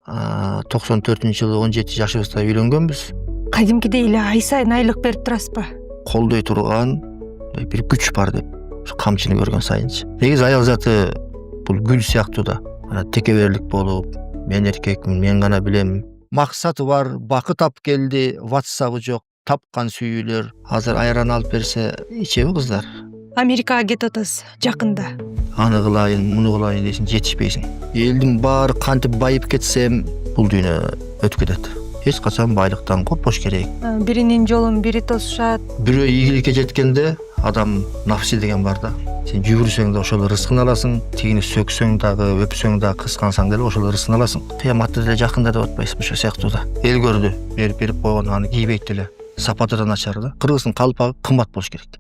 94-жылы 17 жашыбызда үйлөнгөнбүз. Кадимкидей эле ай сайын айлык берип турасызбы? Колдой турган бир күч бар деп, камчыны көргөн сайынчы. Негизи аял заты бул гүл сыяктуу да. Текеберлик болуп, мен эркекмин, мен гана билем. Максаты бар, бакыт алып келди, WhatsApp'ы жок, тапкан сүйүүлөр. Азыр айран алып берсе, ичеби кыздар? Америкага кетип атасыз жакында. Аны кылайын, муну кылайын десең жетишпейсиң. Элдин баары кантип байып кетсем, бул дүйнө өтүп кетет. Эч качан байлыктан коркпош керек. Биринин жолун бири тосушат. Бирөө ийгиликке жеткенде адам нафси деген бар да. Сен жүгүрсөң да ошол рызкын аласың, тигини сөксөң дагы, өпсөң дагы, кыскансаң деле ошол рызкын аласың. Кыяматты деле жакында деп атпайсыңбы ошол сыяктуу да. Эл көрдү, берип койгон аны кийбейт деле. Сапаты да начар да. Кыргыздын калпагы кымбат болуш керек.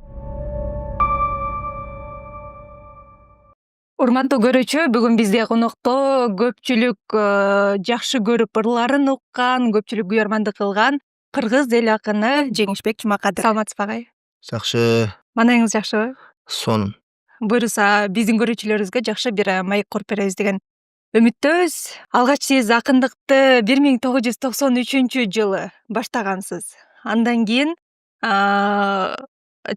Урматтуу көрүүчү, бүгүн бизде конокто көпчүлүк жакшы көрүп ырларын уккан, көпчүлүк күйөрмандык кылган кыргыз эл акыны Жеңишбек Жумакадыр. Саламатсызбы агай? Жакшы. Маанайыңыз жакшыбы? Сонун. Буюрса биздин көрүүчүлөрүбүзгө жакшы бир маек коруп беребиз деген үмүттөбүз. Алгач сиз акындыкты 1993-жылы баштагансыз. Андан кийин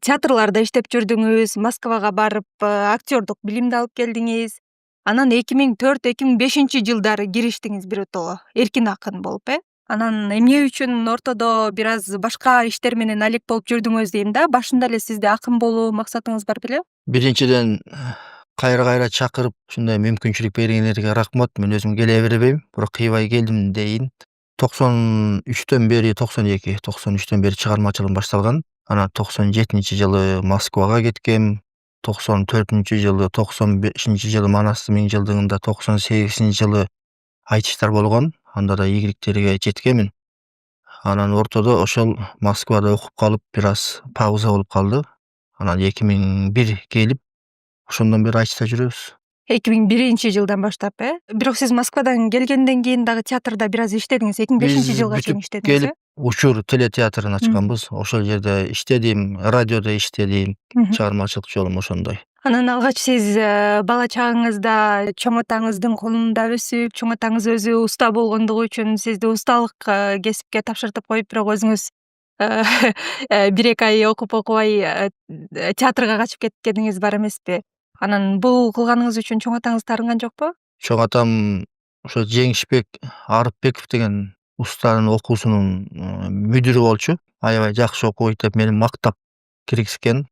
театрларда иштеп жүрдүңүз, Москвага барып актерлдук билимди алып келдиңиз. Анан 2004-2005 жылдары кириштиңиз биротоло эркин акын болуп, Анан эмне үчүн ортодо бир аз башка иштер менен алек болуп жүрдүңүз дейм да. Башында эле сизде акын болуу максатыңыз бар беле? Биринчиден кайра чакырып, ушундай мүмкүнчүлүк бергениңерге рахмат. Мен өзүм келе бербейм, бирок кыйбай келдим дейин. 93-төн бери, 93-төн бери чыгармачылыгым башталган. Анан 97-жылы Москвага кеткем. 94-жылы, 95-жылы Манастын 1000 жылдыгында, 98-жылы айтыштар болгон. Анда да ийгиликтерге жеткемин. Анан ортодо ошол Москвада окуп калып, бир аз пауза болуп калды. Анан 2001 келип, ошондон бери айтышта жүрөбүз. 2001-жылдан баштап, Бирок сиз Москвадан келгенден кийин дагы театрда бир аз иштедиңиз. 2005-жылга чейин иштедиңиз. Келип, Учур телетеатрын ачканбыз. Ошол жерде иштедим, радиодо иштедим. Чыгармачылык жолум ошондой. Анан алгач сиз бала чагыңызда чоң атаңыздын колунда өсүп, чоң атаңыз өзү уста болгондугу үчүн сизди усталык кесипке тапшыртып коюп, бирок өзүңүз 1-2 ай окубай театрга качып кеткениңиз бар эмеспи? Анан бул кылганыңыз үчүн чоң атаңыз таарынган жокпу? Чоң атам ошо Жеңишбек Арыпбеков деген устанын окуусунун мүдүрү болчу. Аябай жакшы окуйт деп мени мактап киргизген.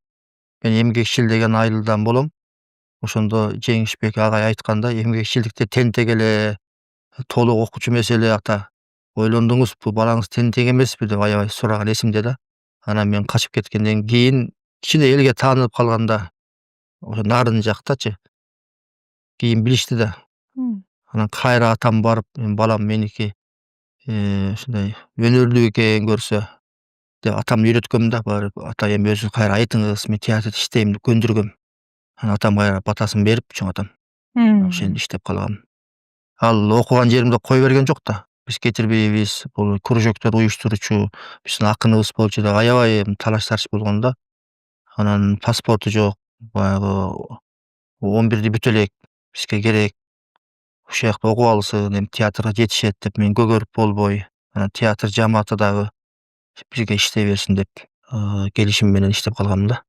Мен эмгекчил деген айылдан болом. Ошондо Жеңишбек агай айтканда, эмгекчилдикте тентек эле, толук окуучу эмес эле ата. Ойлондуңузбу, балаңыз тентек эмеспи деп аябай сураган эсимде да. Анан мен качып кеткенден кийин кичине элге таанылып калганда, ошо Нарын жактачы, кийин билишти да. Анан кайра атам барып, балам меники ушундай өнөрлүү экен көрсө деп атамды үйрөткөм да. Барып ата эми өзү кайра айтыңыз, мен театрда иштейм деп көндүргөм. Анан атам кайра батасын берип, чоң атам. Ошентип иштеп калгам. Ал окуган жеримде кой берген жок да. Биз кетирбейбиз, бул кружоктор уюштуруучу, биздин акыныбыз болчу деп аябай талаш тартыш болгон да. Анан паспорту жок, баягы 11-ди бүтө элек, бизге керек. Ушул жакта окуп алсын, эми театрга жетишет деп мен көгөрүп болбой, анан театр жамааты дагы бизге иштей берсин деп келишим менен иштеп калгам да.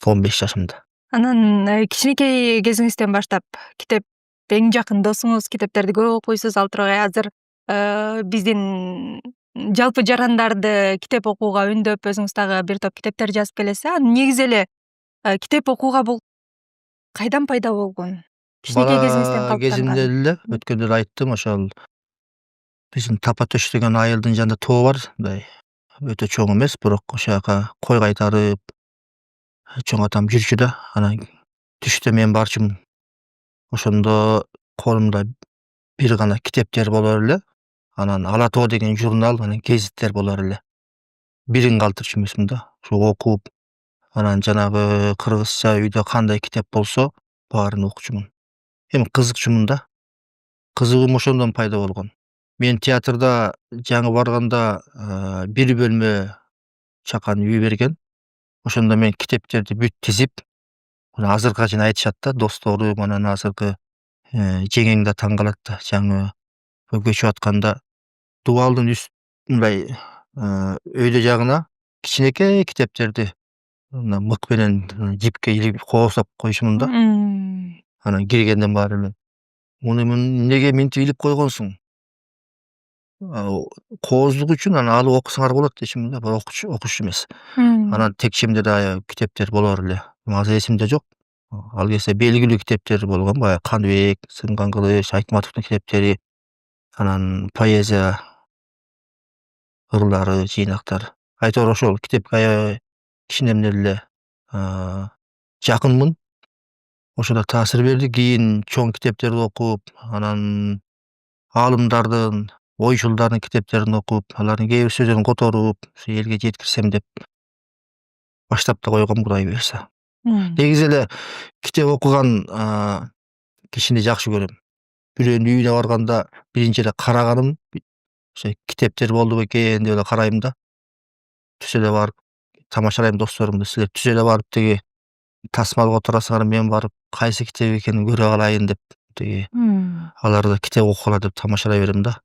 15 жашымда. Анан кичинекей кезиңизден баштап китеп эң жакын досуңуз, китептерди көп окуйсуз. Ал тургай азыр биздин жалпы жарандарды китеп окууга үндөп, өзүңүз дагы бир топ китептер жазып келесиз. Негизи эле китеп окууга бул кайдан пайда болгон? Кичинекей кезиңизден Бала кезимде калыптанган. эле өткөндө да айттым, ошол биздин Тапа Төш деген айылдын жанында тоо бар. Мындай өтө чоң эмес, бирок ошол жака кой кайтарып чоң атам жүрчү да. Анан түштө мен барчумун. Ошондо колумда бир гана китептер болор эле. Анан Ала тоо деген журнал, анан гезиттер болор эле. Бирин калтырчумун да. Ошо окуп, анан жанагы кыргызча үйдө кандай китеп болсо, баарын окучумун. Эми кызыкчумун да. Кызыгуум ошондон пайда болгон. Мен театрда жаңы барганда бир бөлмө чакан үй берген. Ошондо мен китептерди бүт тизип, азыркыга чейин айтышат да, досторум, анан азыркы жеңең да таң калат да, жаңы көчүп атканда дубалдын мындай өйдө жагына кичинекей китептерди мына мык менен жипке илип коопсап койушумун да. Анан киргенден баары эле муну эмнеге минтип илип койгонсуң? Кооздук үчүн анан алып окусаңар болот дешимин да, бирок окуучу эмес. Анан текчемде да аябай китептер болор эле. Азыр эсимде жок. Ал кезде белгилүү китептер болгон, баягы Каныбек, Сынган Кылыч, Айтматовдун китептери, анан поэзия ырлары, жыйнактар. Айтор ошол китепке аябай кичинемден эле жакынмын. Ошо да таасир берди. Кийин чоң китептерди окуп, анан аалымдардын, ойшулдардын китептерин окуп, алардын кээ бир сөздөрүн которуп, элге жеткирсем деп баштап да койгом, Кудай буйрса. Негизи эле китеп окуган кишини жакшы көрөм. Бирөөнүн үйүнө барганда биринчи эле караганым ошо китептер болду бекен деп эле карайм да. Түз эле барып тамашалайм досторумду. Силер түз эле барып тиги тасмалга отурасыңар, мен барып кайсы китеп экенин көрө калайын деп тиги аларды китеп окугула деп тамашалай берем да.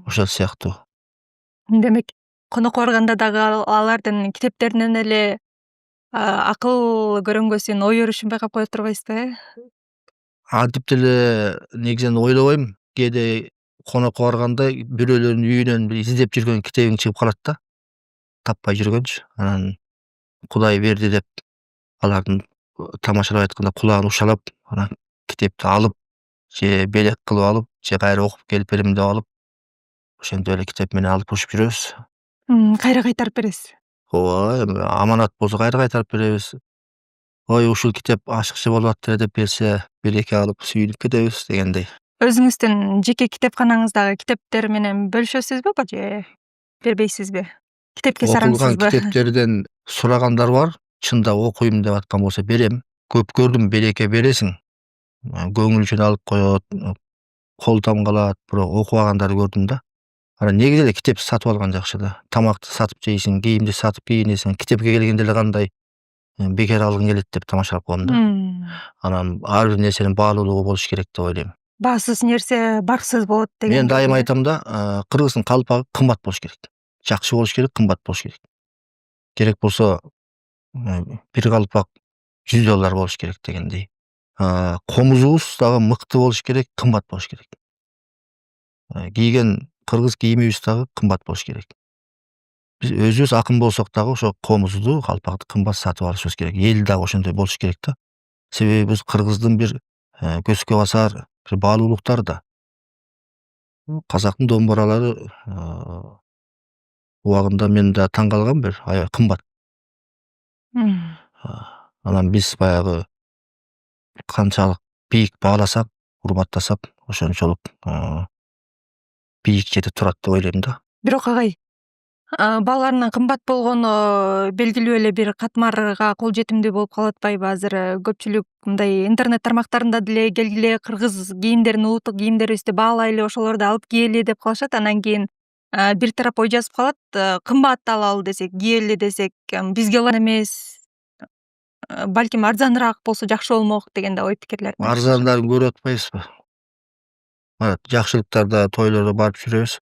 Ошол сыяктуу. Демек, конокко барганда дагы алардын китептеринен эле акыл көрөнгөсүн, ой өрүшүн байкап кое турбайсызбы, э? Антип деле негизинен ойлобойм. Кээде конокко барганда бирөөлөрдүн үйүнөн бир издеп жүргөн китебиң чыгып калат да. Таппай жүргөнчү. Анан Кудай берди деп алардын тамашалап айтканда кулагын ушалап, анан китепти алып, же белек кылып алып, же кайра окуп келип берем деп алып, ошентип эле китеп менен алып урушуп жүрөбүз. Кайра кайтарып бересиз? Ооба, эми аманат болсо кайра кайтарып беребиз. Ой, ушул китеп ашыкчы болуп атты эле деп берсе, бир-эки алып сүйүнүп кетебиз дегендей. Өзүңүздүн жеке китепканаңыздагы китептер менен бөлүшөсүзбү же бербейсизби? Китепке Окулган сараңсызбы? китептерден сурагандар бар. Чындап окуйм деп аткан болсо берем. Көп көрдүм, бир-эки бересиң. Көңүл үчүн алып коет, кол тамгалат, бирок окубагандарды көрдүм да. Анан негизи эле китеп сатып алган жакшы да. Тамакты сатып жейсиң, кийимди сатып кийинесиң, китепке келгенде эле кандай бекер алгың келет деп тамашалап коем да. Анан ар бир нерсенин баалуулугу болуш керек деп ойлойм. Баасыз нерсе барсыз болот деген. Мен дайыма айтам да, кыргыздын калпагы кымбат болуш керек. Жакшы болуш керек, кымбат болуш керек. Керек болсо бир калпак $100 болуш керек дегендей. Комузубуз дагы мыкты болуш керек, кымбат болуш керек. Кийген кыргыз кийимибиз дагы кымбат болуш керек. Биз өзүбүз акын болсок дагы ошо комузду, калпакты кымбат сатып алышыбыз керек. Эл дагы ошондой болуш керек да. Себеби биз кыргыздын бир көзгө басар бир баалуулуктары да. Казактын домбуралары убагында мен да таң калгам, бир аябай кымбат. Анан биз баягы канчалык бийик бааласак, урматтасак, ошончолук бийик жерде турат деп ойлойм да. Бирок агай, бааларынын кымбат болгону белгилүү эле бир катмарга кол жетимдүү болуп калып атпайбы? Азыр көпчүлүк мындай интернет тармактарында деле келгиле кыргыз кийимдерин, улуттук кийимдерибизди баалайлы, ошолорду алып кийели деп калышат. Анан кийин бир тарап ой жазып калат, кымбат алалы десек, кийели десек, бизге ылайык эмес, балким арзаныраак болсо жакшы болмок деген да ой пикирлер. Арзандарын көрүп атпайбызбы? Жакшылыктарда, тойлордо барып жүрөбүз.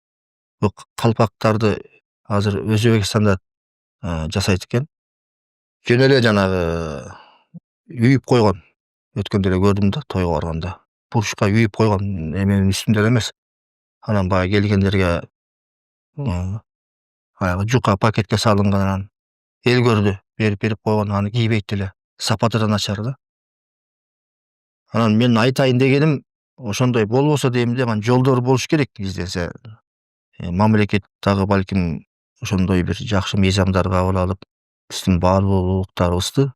Калпактарды азыр Өзбекстанда жасайт экен. Жөн эле жанагы үйүп койгон. Өткөндө эле көрдүм да, тойго барганда. Бурчка үйүп койгон, эменин үстүндө эле эмес. Анан баягы келгендерге баягы жука пакетке салынган, эл көрдү, берип койгон, аны кийбейт деле. Сапаты да начар да. Анан мен айтайын дегеним, ошондой болбосо дейм де, анан жолдор болуш керек издесе. Мамлекет дагы балким ошондой бир жакшы мыйзамдар кабыл алып, биздин баалуулуктарыбызды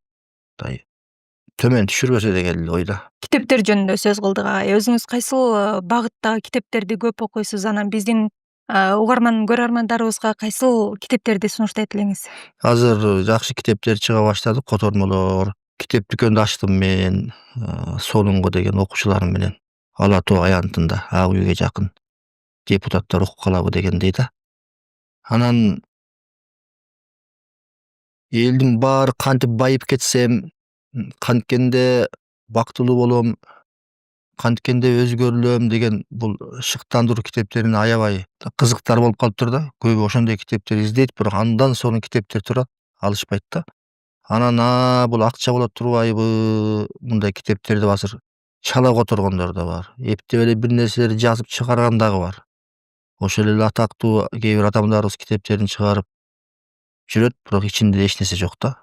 төмөн түшүрбөсө деген эле ойда. Китептер жөнүндө сөз кылдык агай. Өзүңүз кайсыл багыттагы китептерди көп окуйсуз? Анан биздин угарман көрөрмандарыбызга кайсыл китептерди сунуштайт элеңиз? Азыр жакшы китептер чыга баштады, котормолор. Китеп дүкөндү ачтым мен, Сонунго деген окуучуларым менен. Ала Тоо аянтында, Ак үйгө жакын. Депутаттар окуп калабы дегендей да. Анан элдин баары кантип байып кетсем, канткенде бактылуу болом, Канткенде өзгөрүлөм деген бул шыктандыруу китептерине аябай кызыктар болуп калыптыр да. Көбү ошондой китептер издейт, бирок андан сонун китептер турат, алышпайт да. Анан бул акча болот турбайбы? Мындай китептерди азыр чала которгондор да бар. Эптеп эле бир нерселерди жазып чыгарган дагы бар. Ошол эле атактуу кээ бир адамдарыбыз китептерин чыгарып жүрөт, бирок ичинде эч нерсе жок да.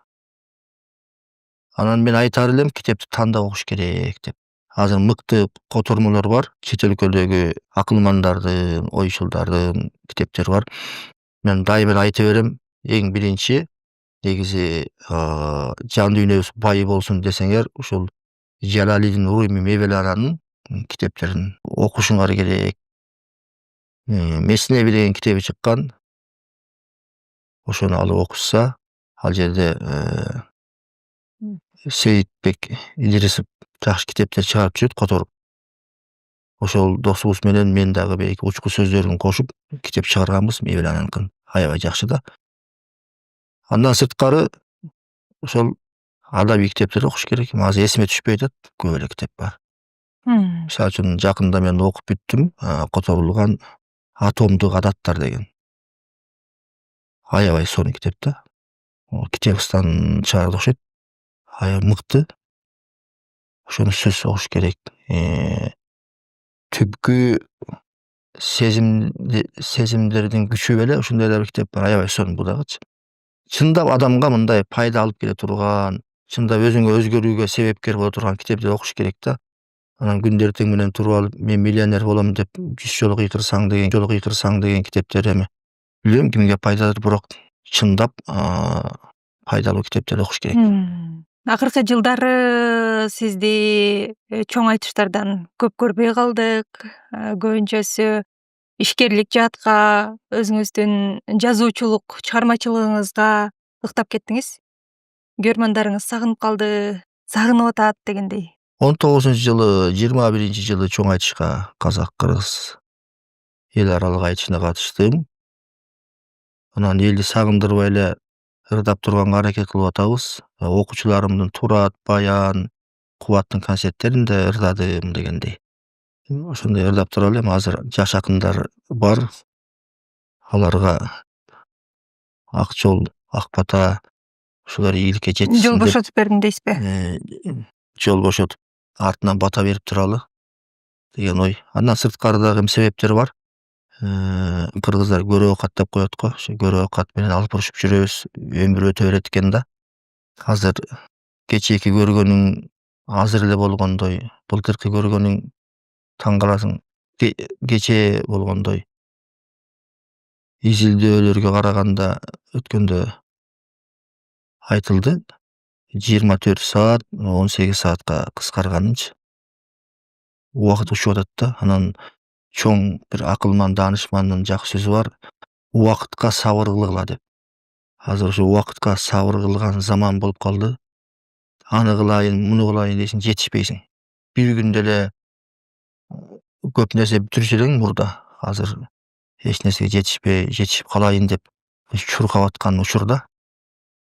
Анан мен айтар элем, китепти тандап окуш керек деп. Азыр мыкты котормолор бар, чет өлкөлөрдөгү акылмандардын, ойчулдардын китептери бар. Мен дайыма эле айта берем, эң биринчи негизи жан дүйнөбүз бай болсун десеңер, ушул Жалалидин Руми Мевлананын китептерин окушуңар керек. Месневи деген китеби чыккан. Ошону алып окушса, ал жерде Сейитбек Идрисов жакшы китептер чыгарып жүрөт, которуп. Ошол досубуз менен мен дагы бир эки учку сөздөрүн кошуп китеп чыгарганбыз, Мевлананыкын. Аябай жакшы да. Андан сырткары ошол адабий китептерди окуш керек. Азыр эсиме түшпөй атат, көп эле китеп бар. Мисалы үчүн жакында мен окуп бүттүм, которулган Атомдук адаттар деген. Аябай сонун китеп да. Китебстан чыгарда окшойт. Аябай мыкты. Ошону сөзсүз окуш керек. Түпкү сезимдердин күчү беле ушундай да бир китеп бар, аябай сонун бул дагычы. Чындап адамга мындай пайда алып келе турган, чындап өзүңө өзгөрүүгө себепкер боло турган китепти окуш керек да. Анан күндө эртең менен туруп алып, мен миллионер болом деп 100 жолу кыйкырсаң деген китептер эми билбейм кимге пайдалыр, бирок чындап пайдалуу китептерди окуш керек. Акыркы жылдары сизди чоң айтыштардан көп көрбөй калдык. Көбүнчөсү ишкерлик жаатка, өзүңүздүн жазуучулук чыгармачылыгыңызга ыктап кеттиңиз. Көрөрмандарыңыз сагынып калды, сагынып атат дегендей. 19-жылы, 21-жылы чоң айтышка казак-кыргыз эл аралык айтышына катыштым. Анан элди сагындырбай эле ырдап турганга аракет кылып атабыз. Окуучуларымдын Турат, Баян, Кубаттын концерттеринде ырдадым дегендей. Ошондой ырдап тура элем. Азыр жаш акындар бар. Аларга Ак жол, Ак бата ушулар ийгиликке жетишсин Жол деп. бошотуп бердим дейсизби? Жол бошотуп артынан бата берип туралы деген ой. Андан сырткары дагы себептер бар. Кыргыздар көрө окат деп коет го. Ошо көрө окат менен алып урушуп жүрөбүз. Өмүр өтө берет экен да. Азыр кечээки көргөнүң азыр эле болгондой, былтыркы көргөнүң таң каласың. Кечээ болгондой изилдөөлөргө караганда өткөндө айтылды 24 саат 18 саатка кыскарганынчы. Убакыт учуп атат да. Анан чоң бир акылман даанышмандын жакшы сөзү бар. Убакытка сабыр кылгыла деп. Азыр ошо убакытка сабыр кылган заман болуп калды. Аны кылайын, муну кылайын дейсиң, жетишпейсиң. Бир күндө эле көп нерсе бүтүрүшү элең мурда. Азыр эч нерсеге жетишип калайын деп чуркап аткан учурда.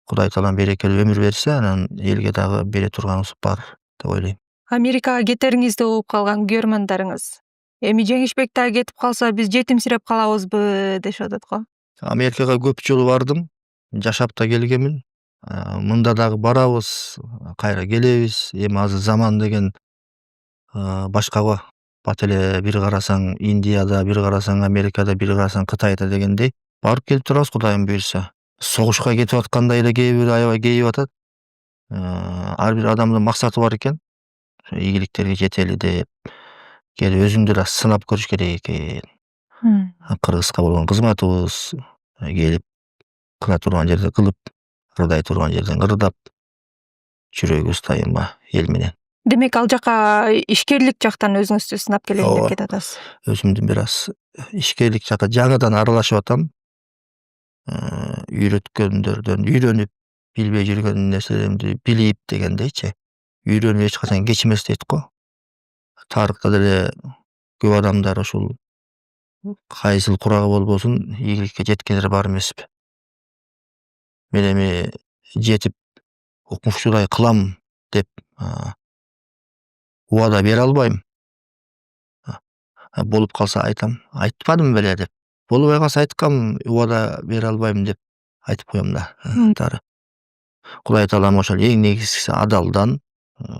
Кудай таалам берекелүү өмүр берсе, анан элге дагы бере турганыбыз бар деп ойлойм. Америкага кетериңизди угуп калган көрөрмандарыңыз эми Жеңишбек дагы кетип калса биз жетимсиреп калабызбы дешип атат го. Америкага көп жолу бардым. Жашап да келгенмин. Мында дагы барабыз, кайра келебиз. Эми азыр заман деген башка го. Бат эле бир карасаң Индияда, бир карасаң Америкада, бир карасаң Кытайда дегендей барып келип турабыз, Кудайым буйрса. Согушка кетип аткандай эле кээ бир аябай кейип атат. Ар бир адамдын максаты бар экен. Ийгиликтерге жетели деп келип өзүңдү да сынап көрүш керек экен. Кыргызга болгон кызматыбыз келип кыла турган жерде кылып, ырдай турган жерден ырдап жүрөгүбүз дайыма эл менен. Демек ал жака ишкерлик жактан өзүңүздү сынап келейин деп кетип атасыз. Өзүмдү бир аз ишкерлик жакка жаңыдан аралашып атам. Үйрөткөндөрдөн үйрөнүп, билбей жүргөн нерселеримди билип дегендейчи. Үйрөнүп эч качан кеч эмес дейт го. Тарыхта деле көп адамдар ушул кайсыл курагы болбосун ийгиликке жеткендер бар эмеспи. Мен эми жетип укмуштуудай кылам деп убада бере албайм. Болуп калса айтам, айтпадым беле деп. Болбой калса айткам, убада бере албайм деп айтып коем да. Тары. Кудай Таалам ошол эң негизгиси адалдан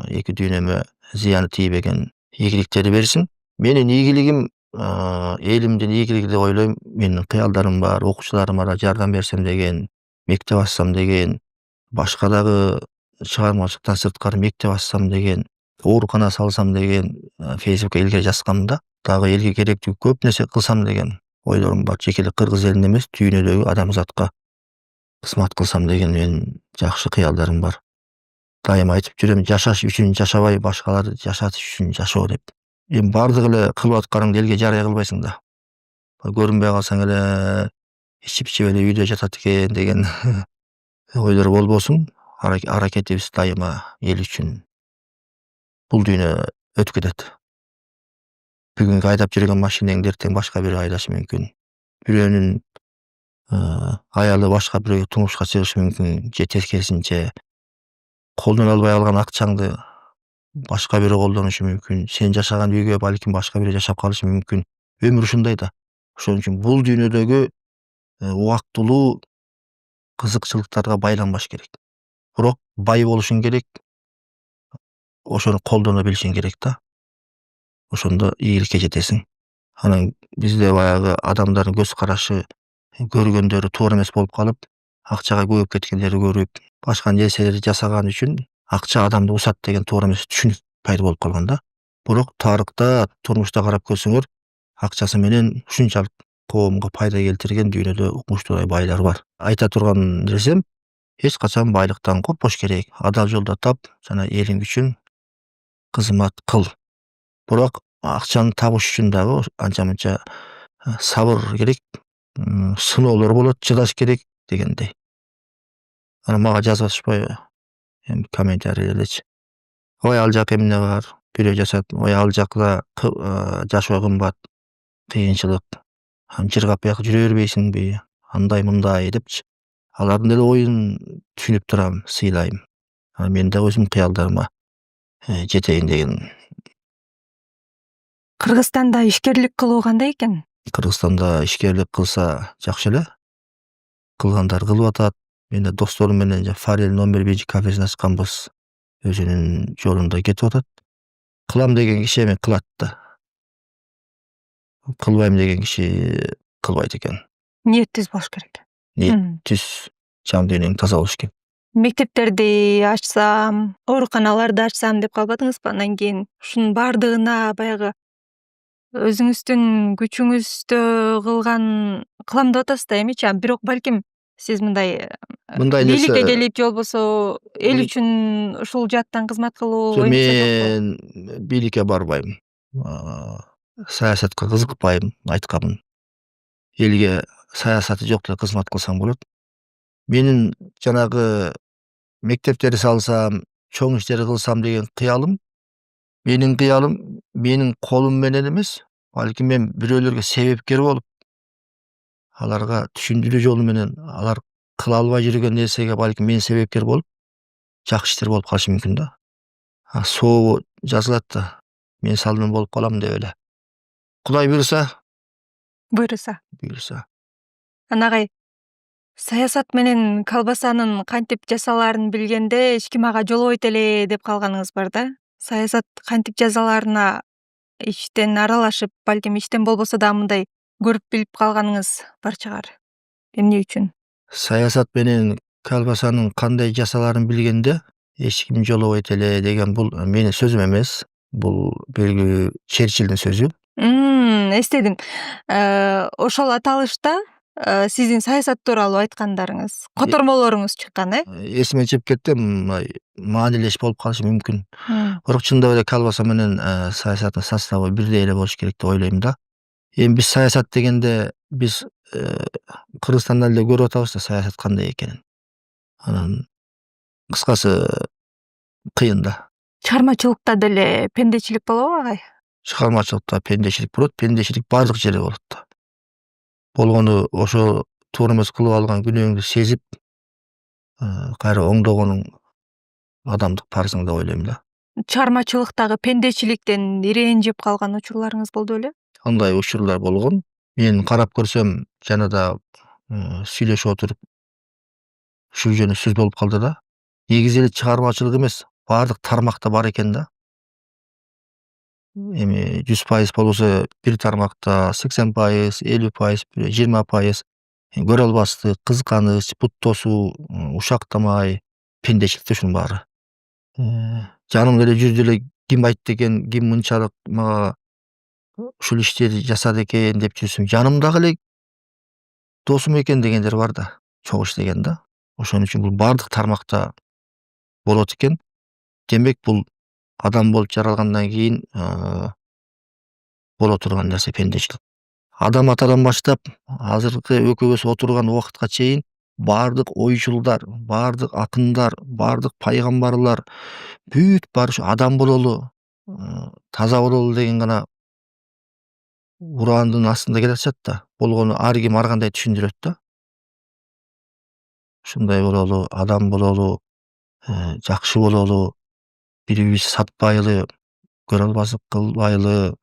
эки дүйнөмө зыяны тийбеген ийгиликтерди берсин. Менин ийгилигим элимдин ийгилиги деп ойлойм. Менин кыялдарым бар, окуучуларыма да жардам берсем деген, мектеп ачсам деген, башка дагы чыгармачылыктан сырткары мектеп ачсам деген, оорукана салсам деген Facebookка илгери жазгам да. Дагы элге керектүү көп нерсе кылсам деген ойлорум бар. Жеке эле кыргыз элине эмес, дүйнөдөгү адамзатка кызмат кылсам деген менин жакшы кыялдарым бар. Дайыма айтып жүрөм, жашаш үчүн жашабай, башкаларды жашатыш үчүн жашоо деп. Эми бардыгы эле кылып атканыңды элге жарыя кылбайсың да. Көрүнбөй калсаң эле ичип эле үйдө жатат экен деген ойлор болбосун. Аракетибиз дайыма эл үчүн. Бул дүйнө өтүп кетет. Бүгүнкү айдап жүргөн машинеңди эртең башка бирөө айдашы мүмкүн. Бирөөнүн аялы башка бирөөгө турмушка чыгышы мүмкүн, же тескерисинче. Колдоно албай алган акчаңды башка бирөө колдонушу мүмкүн. Сен жашаган үйгө балким башка бирөө жашап калышы мүмкүн. Өмүр ушундай да. Ошон үчүн бул дүйнөдөгү убактылуу кызыкчылыктарга байланбаш керек. Бирок бай болушуң керек, ошону колдоно билишиң керек да. Ошондо ийгиликке жетесиң. Анан бизде баягы адамдардын көз карашы, көргөндөрү туура эмес болуп калып, акчага көбөйүп кеткендерди көрүп, башка нерселерди жасаган үчүн акча адамды усат деген туура эмес түшүнүк пайда болуп калган да. Бирок тарыхта, турмушта карап көрсөңөр, акчасы менен ушунчалык коомго пайда келтирген дүйнөдө укмуштуудай байлар бар. Айта турган нерсем, эч качан байлыктан коркпош керек. Адал жолдо тап жана элиң үчүн кызмат кыл. Бирок акчаны табыш үчүн дагы анча мынча сабыр керек, сыноолор болот, чыдаш керек дегендей. Анан мага жазып атышпайбы? Эми комментарийлердечи. Ой, ал жак эмне бар? Бирөө жашат. Ой, ал жакта жашоо кымбат, кыйынчылык. Жыргап бияка жүрө бербейсиңби? Андай мындай депчи. Алардын деле оюн түшүнүп турам, сыйлайм. Мен да өзүмдүн кыялдарыма жетейин деген. Кыргызстанда ишкерлик кылуу кандай экен? Кыргызстанда ишкерлик кылса жакшы эле. Кылгандар кылып атат. Мен да досторум менен Фарел номер 1 кафесин ачканбыз. Өзүнүн жолунда кетип атат. Кылам деген киши эми кылат да. Кылбайм деген киши кылбайт экен. Ниет түз болуш керек. Ниет түз, жан дүйнөң таза болуш керек. Мектептерди ачсам, ооруканаларды ачсам деп калбадыңызбы? Андан кийин ушунун бардыгына баягы өзүңүздүн күчүңүздө кылам деп атасыз да, эмичи? Бирок балким сиз мындай бийликке келип, же болбосо эл үчүн ушул жааттан кызмат кылуу оюңузда жокпу? Мен бийликке барбайм. Саясатка кызыкпайм, айткамын. Элге саясаты жок деле кызмат кылсаң болот. Менин жанагы мектептерди салсам, чоң иштерди кылсам деген кыялым, менин кыялым менин колум менен эмес, балким мен бирөөлөргө себепкер болуп, аларга түшүндүрүү жолу менен алар кыла албай жүргөн нерсеге балким мен себепкер болуп, жакшы иштер болуп калышы мүмкүн да. Сообу жазылат да. Мен салмын болуп калам деп эле. Кудай буйруса. Анагай саясат менен колбасанын кантип жасалаарын билгенде эч ким ага жолобойт эле деп калганыңыз бар да. Саясат кантип жасалаарына иштен аралашып, балким иштен болбосо да мындай көрүп билип калганыңыз бар чыгар. Эмне үчүн? Саясат менен колбасанын кандай жасалаарын билгенде эч ким жолобойт эле деген бул менин сөзүм эмес. Бул белгилүү Черчиллдин сөзү. Эстедим. Ошол аталышта сиздин саясат тууралуу айткандарыңыз, котормолоруңуз чыккан, Эсиме чыгып кетти, маанилеш болуп калышы мүмкүн. Бирок чындап эле колбаса менен саясаттын составы бирдей эле болуш керек деп ойлойм да. Эми биз саясат дегенде биз Кыргызстанда эле көрүп атабыз да саясат кандай экенин. Анан кыскасы кыйын да. Чыгармачылыкта деле пендечилик болобу агай? Чыгармачылыкта пендечилик болот, пендечилик бардык жерде болот да. Болгону ошо туура эмес кылып алган күнөөңдү сезип, кайра оңдогонуң адамдык парызың деп ойлойм да. Чыгармачылыктагы пендечиликтен ирээни жеп калган учурларыңыз болду беле? андай учурлар болгон. Мен карап көрсөм жанада сүйлөшүп отуруп ушул жөнү сөз болуп калды да. Негизи эле чыгармачылык эмес, баардык тармакта бар экен да. Эми 100% болбосо бир тармакта 80%, 50%, 20%. Көрө албастык, кызганыч, бут тосуу, ушактамай, пендечилик ушунун баары. Жанымда эле жүрдү эле ким айтты экен, ким мынчалык мага ушул иштерди жасады экен деп жүрсөм, жанымдагы эле досум экен дегендер бар да, чогуу иштеген да. Ошон үчүн бул баардык тармакта болот экен. Демек бул адам болуп жаралгандан кийин боло турган нерсе пендечилик. Адам атадан баштап азыркы экөөбүз отурган убакытка чейин баардык ойчулдар, баардык акындар, баардык пайгамбарлар бүт баары ушу адам бололу, таза бололу деген гана урандын астында келатышат да. Болгону ар ким ар кандай түшүндүрөт да. Ушундай бололу, адам бололу, жакшы бололу, бири бирибизди сатпайлы, көрө албастык кылбайлы.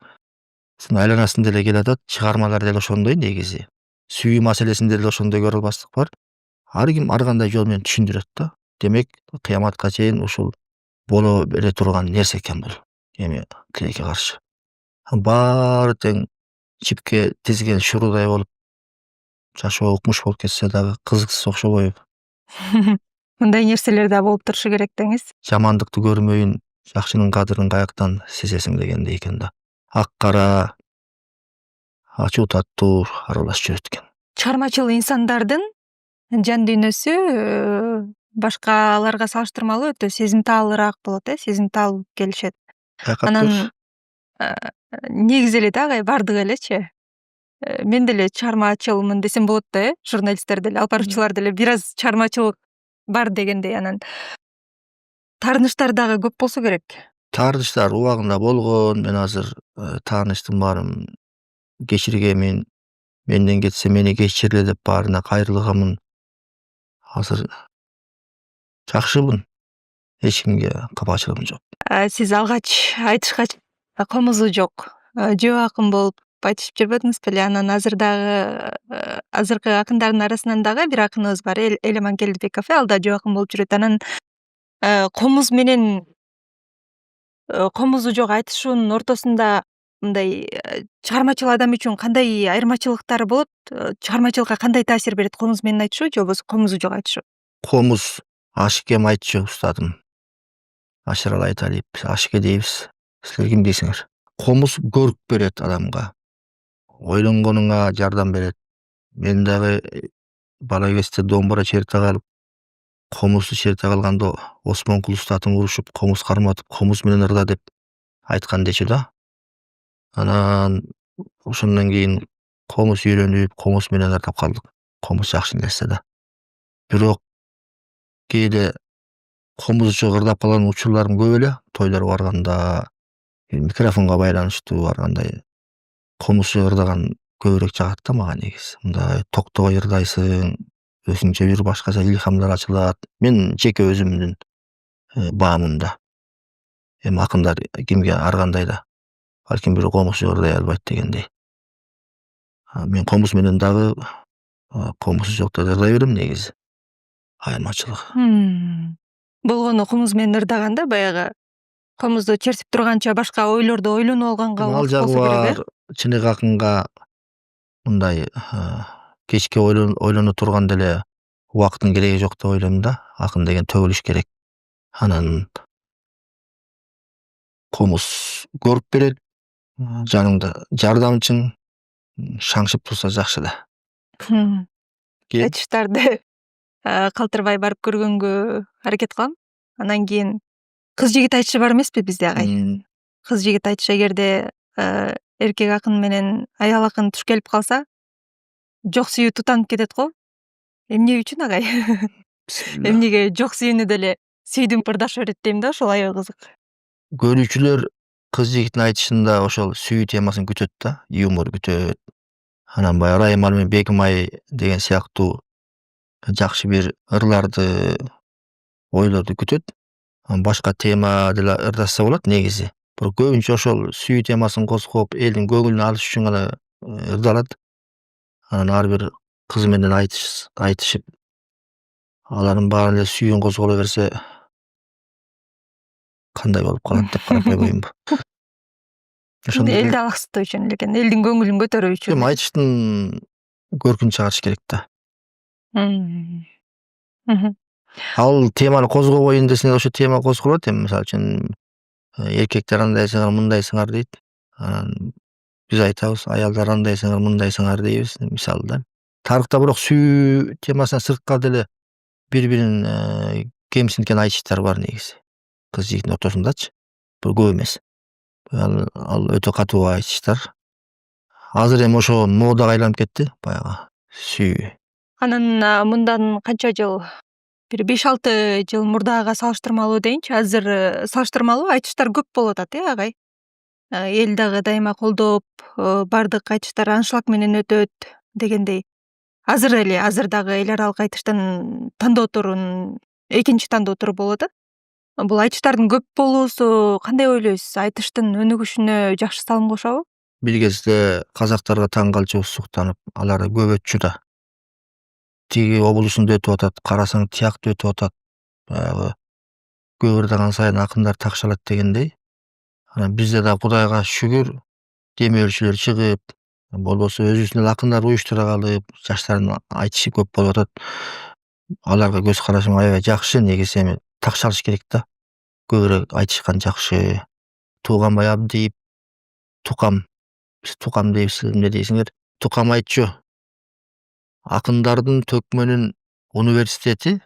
Ушунун айланасында эле келатат. Чыгармалар деле ошондой негизи. Сүйүү маселесинде деле ошондой көрө албастык бар. Ар ким ар кандай жол менен түшүндүрөт да. Демек, кыяматка чейин ушул боло бере турган нерсе экен бул. Эми тилекке каршы. Баары тең чипке тизген шурудай болуп, жашоо укмуш болуп кетсе дагы кызыксыз окшобойбу? Мындай нерселер да болуп турушу керек деңиз. Жамандыкты көрмөйүн, жакшынын кадырын каяктан сезесиң дегендей экен да. Ак кара, ачуу таттуу аралашып жүрөт экен. Чыгармачыл инсандардын жан дүйнөсү башкаларга салыштырмалуу өтө сезимталыраак болот, сезимтал келишет. Байкап Анан көр. негизи эле дагы бардыгы элечи. Мен деле чыгармачылмын десем болот да, журналисттер деле, алып баруучулар деле бир аз чыгармачылык бар дегендей. Анан таарыныштар дагы көп болсо керек. Таарыныштар убагында болгон. Мен азыр тааныштын баарын кечиргемин. Менден кетсе мени кечирле деп баарына кайрылганмын. Азыр жакшымын. Эч кимге капачылыгым жок. Сиз алгач айтышкач комузу жок, жөө акын болуп айтышып жүрбөдүңүз беле? Анан азыр дагы азыркы акындардын арасынан дагы бир акыныбыз бар, Элеман Келдибеков, ал да жөө акын болуп жүрөт. Анан комуз менен комузу жок айтышуунун ортосунда мындай чыгармачыл адам үчүн кандай айырмачылыктары болот? Чыгармачылыкка кандай таасир берет комуз менен айтышуу же болбосо комузу жок айтышуу? Комуз ашикем айтчу устатым. Ашырал Айталиев, ашике дейбиз. Силер ким дейсиңер? Комуз көрүк берет адамга. Ойлонгонуңа жардам берет. Мен дагы бала кезде домбура черте калып, комузду черте калганда Осмонкул устатым урушуп, комуз карматып, комуз менен ырда деп айткан дечү да. Анан ошондон кийин комуз үйрөнүп, комуз менен ырдап калдык. Комуз жакшы нерсе да. Бирок кээде комуз жок ырдап калган учурларым көп эле. Тойлорго барганда, микрофонго байланыштуу ар кандай комуз жок ырдаган көбүрөөк жагат да мага негизи. Мындай токтобой ырдайсың, өзүңчө бир башкача илхамдар ачылат. Мен жеке өзүмдүн баамымда. Эми акындар кимге ар кандай да. Балким бирөө комуз жок ырдай албайт дегендей. Мен комуз менен дагы комуз жок да ырдай берем негизи. Айырмачылык. Болгону комуз менен ырдаганда баягы комузду чертип турганча башка ойлорду ойлонуп алганга Ал убакыт жагы болсо керек, бар. Чыныгы акынга мындай кечке ойлоно турган деле убакыттын кереги жок деп ойлойм да. Акын деген төгүлүш керек. Анан комуз көрүп берет. Жаныңда жардамчың шаңшып турса жакшы да. Айтыштарды калтырбай барып көргөнгө аракет кылам. Анан кийин кыз жигит айтышы бар эмеспи бизде агай? Кыз жигит айтышы эгерде эркек акын менен аял акын туш келип калса, жок сүйүү тутанып кетет го. Эмне үчүн агай? Эмнеге жок сүйүүнү деле сүйдүм ырдаша берет дейм да, ошол аябай кызык. Көрүүчүлөр кыз жигиттин айтышында ошол сүйүү темасын күтөт да, юмор күтөт. Анан баягы Райым Али менен Бегим Ай деген сыяктуу жакшы бир ырларды, ойлорду күтөт. Башка тема деле ырдашса болот негизи. Бирок көбүнчө ошол сүйүү темасын козгоп, элдин көңүлүн алыш үчүн гана ырдалат. Анан ар бир кыз менен айтышып, алардын баары эле сүйүүн козголо берсе кандай болуп калат деп карап койбоймунбу. Ошондой Элди алаксытуу үчүн эле экен, элдин көңүлүн көтөрүү үчүн. эми айтыштын көркүн чыгарыш керек да. Мгм. Мгм. Ал теманы козгобойн десең ошо тема козголот. Эми мисалы үчүн эркектер андайсыңар, мындайсыңар дейт. Анан биз айтабыз, аялдар андайсыңар, мындайсыңар дейбиз, мисалы да. Тарыхта бирок сүйүү темасынан сырткары деле бири бирин кемсинткен айтыштар бар негизи. Кыз жигиттин ортосундачы. Бирок көп эмес. Ал өтө катуу айтыштар. Азыр эми ошо модага айланып кетти, баягы сүйүү. Анан мындан канча жыл, бир 5-6 жыл мурдага салыштырмалуу дейинчи, азыр салыштырмалуу айтыштар көп болуп атат, агай. Эл дагы дайыма колдоп, бардык айтыштар аншлаг менен өтөт дегендей. Азыр дагы эл аралык айтыштын тандоо турун экинчи тандоо туру болуп атат. Бул айтыштардын көп болуусу кандай ойлойсуз? Айтыштын өнүгүшүнө жакшы салым кошобу? Бир кезде казактарга таң калчубуз суктанып, алар көп өтчү да. Тиги облусунда өтүп атат, карасаң тиякта өтүп атат. Баягы көп ырдаган сайын акындар такшалат дегендей. Анан бизде да Кудайга шүгүр демөөрчүлөр чыгып, болбосо өзүбүздүн эле акындар уюштура калып, жаштардын айтышы көп болуп атат. Аларга көз карашым аябай жакшы. Негизи эми такшалыш керек да. Көбүрөөк айтышкан жакшы. Тууганбай Абдиев, Тукам, биз Тукам дейбиз, силер эмне дейсиңер? Тукам айтчу. Акындардын төкмөнүн университети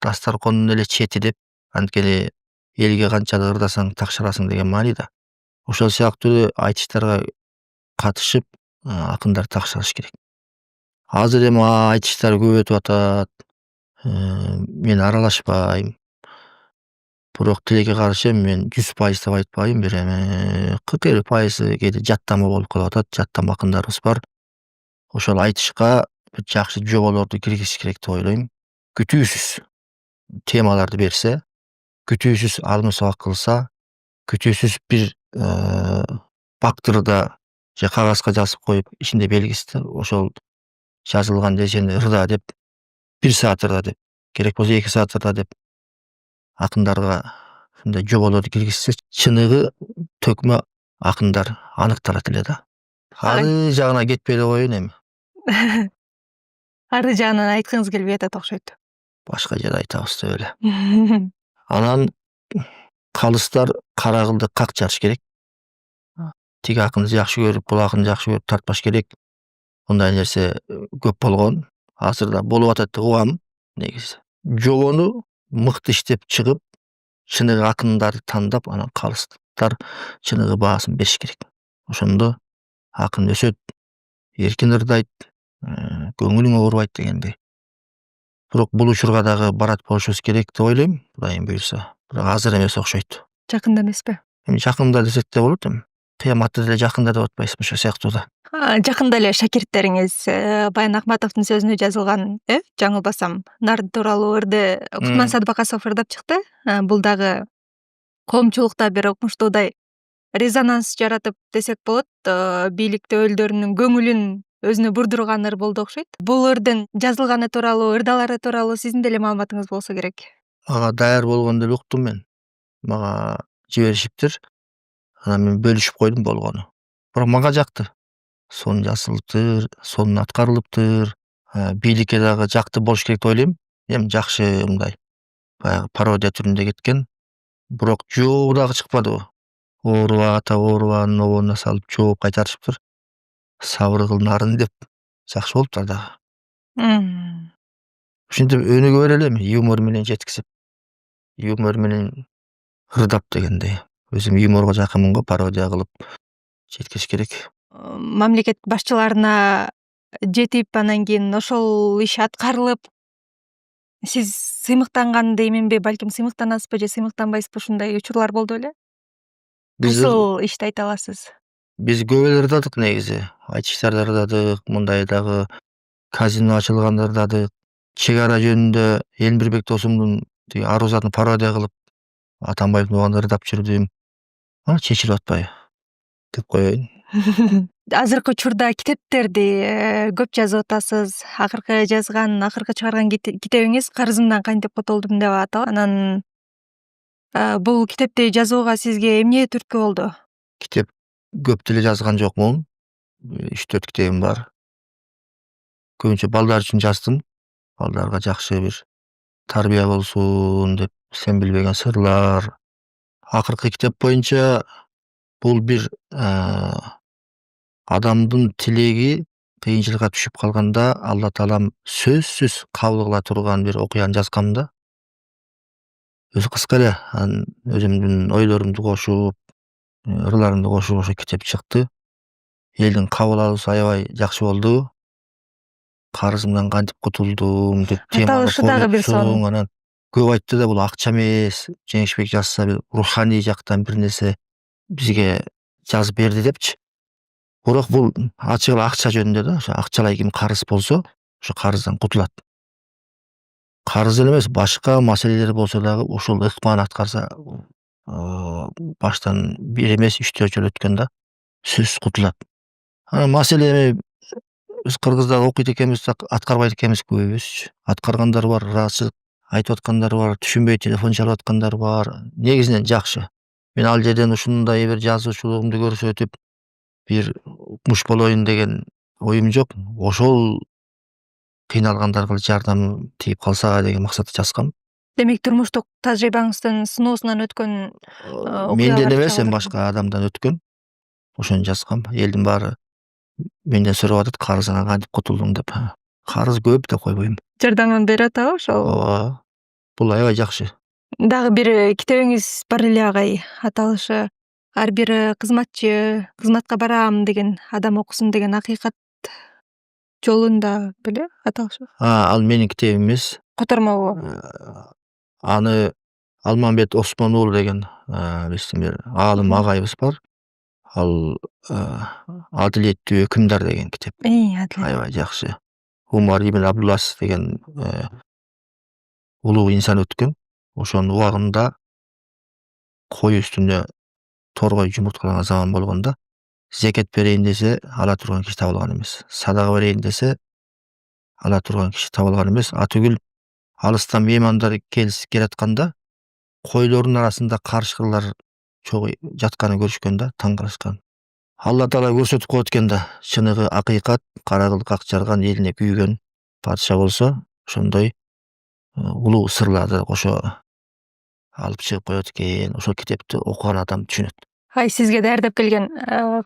дасторкондун эле чети деп, анткени элге канчалык ырдасаң такшаласың деген маани да. Ошол сыяктуу эле айтыштарга катышып, акындар такшалыш керек. Азыр эми айтыштар көп өтүп атат. Мен аралашпайм. Бирок тилекке каршы мен 100% деп айтпайм, бир эми 40-50% кээде жаттама болуп калып атат. Жаттама акындарыбыз бар. Ошол айтышка бир жакшы жоболорду киргизиш керек деп ойлойм. Күтүүсүз темаларды берсе, күтүүсүз алым сабак кылса, күтүүсүз бир бактырда же кагазга жазып коюп, ичинде белгиси ошол жазылган эжени ырда деп, 1 саат ырда деп, керек болсо 2 саат ырда деп акындарга ушундай жоболорду киргизсе, чыныгы төкмө акындар аныкталат эле да. Ары жагына кетпей эле коеюн эми. Ары жагынан айткыңыз келбей атат окшойт. Башка жерде айтабыз деп эле. Анан калыстар кара кылды как жарыш керек. Тиги акынды жакшы көрүп, бул акынды жакшы көрүп тартпаш керек. Мындай нерсе көп болгон. Азыр да болуп атат деп угам негизи. Жобону мыкты иштеп чыгып, чыныгы акындарды тандап, анан калыстар чыныгы баасын бериш керек. Ошондо акын өсөт, эркин ырдайт, көңүлүң оорубайт дегендей. Бирок бул учурга дагы барат болушубуз керек деп ойлойм, Кудайым буйрса. Бирок азыр эмес окшойт. Жакында эмеспи? Эми жакында десек да болот эми. Кыяматты деле жакында деп атпайсызбы, ошол сыяктуу да. Жакында эле шакирттериңиз Баян Акматовдун сөзүнө жазылган, жаңылбасам, нар тууралуу ырды Кутман Садбакасов ырдап чыкты. Бул дагы коомчулукта бир укмуштуудай резонанс жаратып десек болот. Бийликтүүлөрдүн көңүлүн өзүнө бурдурган ыр болду окшойт. Бул ырдын жазылганы тууралуу, ырдалары тууралуу сиздин деле маалыматыңыз болсо керек. Мага даяр болгондо эле уктум мен. Мага жиберишиптир. Анан мен бөлүшүп койдум болгону. Бирок мага жакты. Сонун жазылыптыр, сонун аткарылыптыр. Бийликке дагы жакты болуш керек деп ойлойм. Эми жакшы мындай баягы пародия түрүндө кеткен. Бирок жообу дагы чыкпадыбы? Ооруба, ата оорубанын оборуна салып жооп кайтарышыптыр. Сабыр кыл нарын деп. Жакшы болуптур дагы. Ушинтип өнүгө берели эми, юмор менен жеткизип. Юмор менен ырдап дегендей. Өзүм юморго жакынмын го, пародия кылып жеткириш керек. Мамлекет башчыларына жетип, анан кийин ошол иш аткарылып, сиз сыймыктанганды эменби, балким сыймыктанасызбы же сыймыктанбайсызбы, ушундай учурлар болду беле? Кайсыл ишти айта аласыз? Биз көп эле ырдадык негизи. Айтыштарды ырдадык, мындай дагы казино ачылганда ырдадык. Чек ара жөнүндө Элмирбек досумдун тиги Арузатын пародия кылып, Атамбаевдин убагында ырдап жүрдүм. чечилип атпайбы деп коеюн. Азыркы учурда китептерди көп жазып атасыз. Акыркы чыгарган китебиңиз Карызымдан кантип кутулдум деп аталат. Анан бул китепти жазууга сизге эмне түрткү болду? Китеп көп деле жазган жокмун. 3-4 китебим бар. Көбүнчө балдар үчүн жаздым. Балдарга жакшы бир тарбия болсун деп, сен билбеген сырлар. Акыркы китеп боюнча бул бир адамдын тилеги кыйынчылыкка түшүп калганда Алла Таалам сөзсүз кабыл кыла турган бир окуяны жазгам да. Өзү кыска эле, анан өзүмдүн ойлорумду кошуп, ырларымды кошуп ошо китеп чыкты. Элдин кабыл алуусу аябай жакшы болду. Карызымдан кантип кутулдум деп теманы Аталышы дагы бир сон. анан көп айтты да, бул акча эмес, Жеңишбек жазса бир руханий жактан бир нерсе бизге жазып берди депчи. Бирок бул ачык эле акча жөнүндө да, ошо акчалай ким карыз болсо, ошо карыздан кутулат. Карыз эле эмес, башка маселелер болсо дагы ошол ыкманы аткарса, баштан бир эмес 3-4 жолу өткөндө сөзсүз кутулат. Анан маселе биз кыргыздар окуйт экенбиз, аткарбайт экенбиз көбүбүзчү. Аткаргандар бар, ырашып айтып аткандар бар, түшүнбөй телефон чалып аткандар бар. Негизинен жакшы. Мен ал жерден ушундай бир жазуучулугумду көрсөтүп, бир укмуш болоюн деген оюм жок. Ошол кыйналгандарга жардам тийип калса деген максатта жазгам. Демек турмуштук тажрыйбаңыздын сыноосунан өткөн Менден окуялар эмес, башка адамдан өткөн. Ошону жазгам. Элдин баары менден сурап атат, карызыңан кантип кутулдуң деп. Карыз көп деп койбойм. жардамын берип атабы ошол? Ооба. Бул аябай жакшы. Дагы бир китебиңиз бар эле агай. Аталышы ар бир кызматчы кызматка барам деген адам окусун деген акыйкат жолунда беле аталышы? Ал менин китебим эмес. Котормобу? Аны Алмамбет Осмон уулу деген биздин бир аалым агайыбыз бар. Ал Адилеттүү өкүмдар деген китеп. Адилет. Аябай жакшы. Умар ибн Абдулас деген улуу инсан өткөн. Ошонун убагында кой үстүнө торгой жумурткаланган заман болгондо зекет берейин десе ала турган киши табылган эмес. Садага берейин десе ала турган киши табылган эмес. Атүгүл алыстан меймандар келатканда койлордун арасында карышкырлар чогуу жатканын көрүшкөн да, таң калышкан. Алла Таала көрсөтүп коет экен да, чыныгы акыйкат кара кыл как жарган элине күйгөн падыша болсо, ошондой улуу сырларды кошо алып чыгып коет экен. Ошол китепти окуган адам түшүнөт. Сизге даярдап келген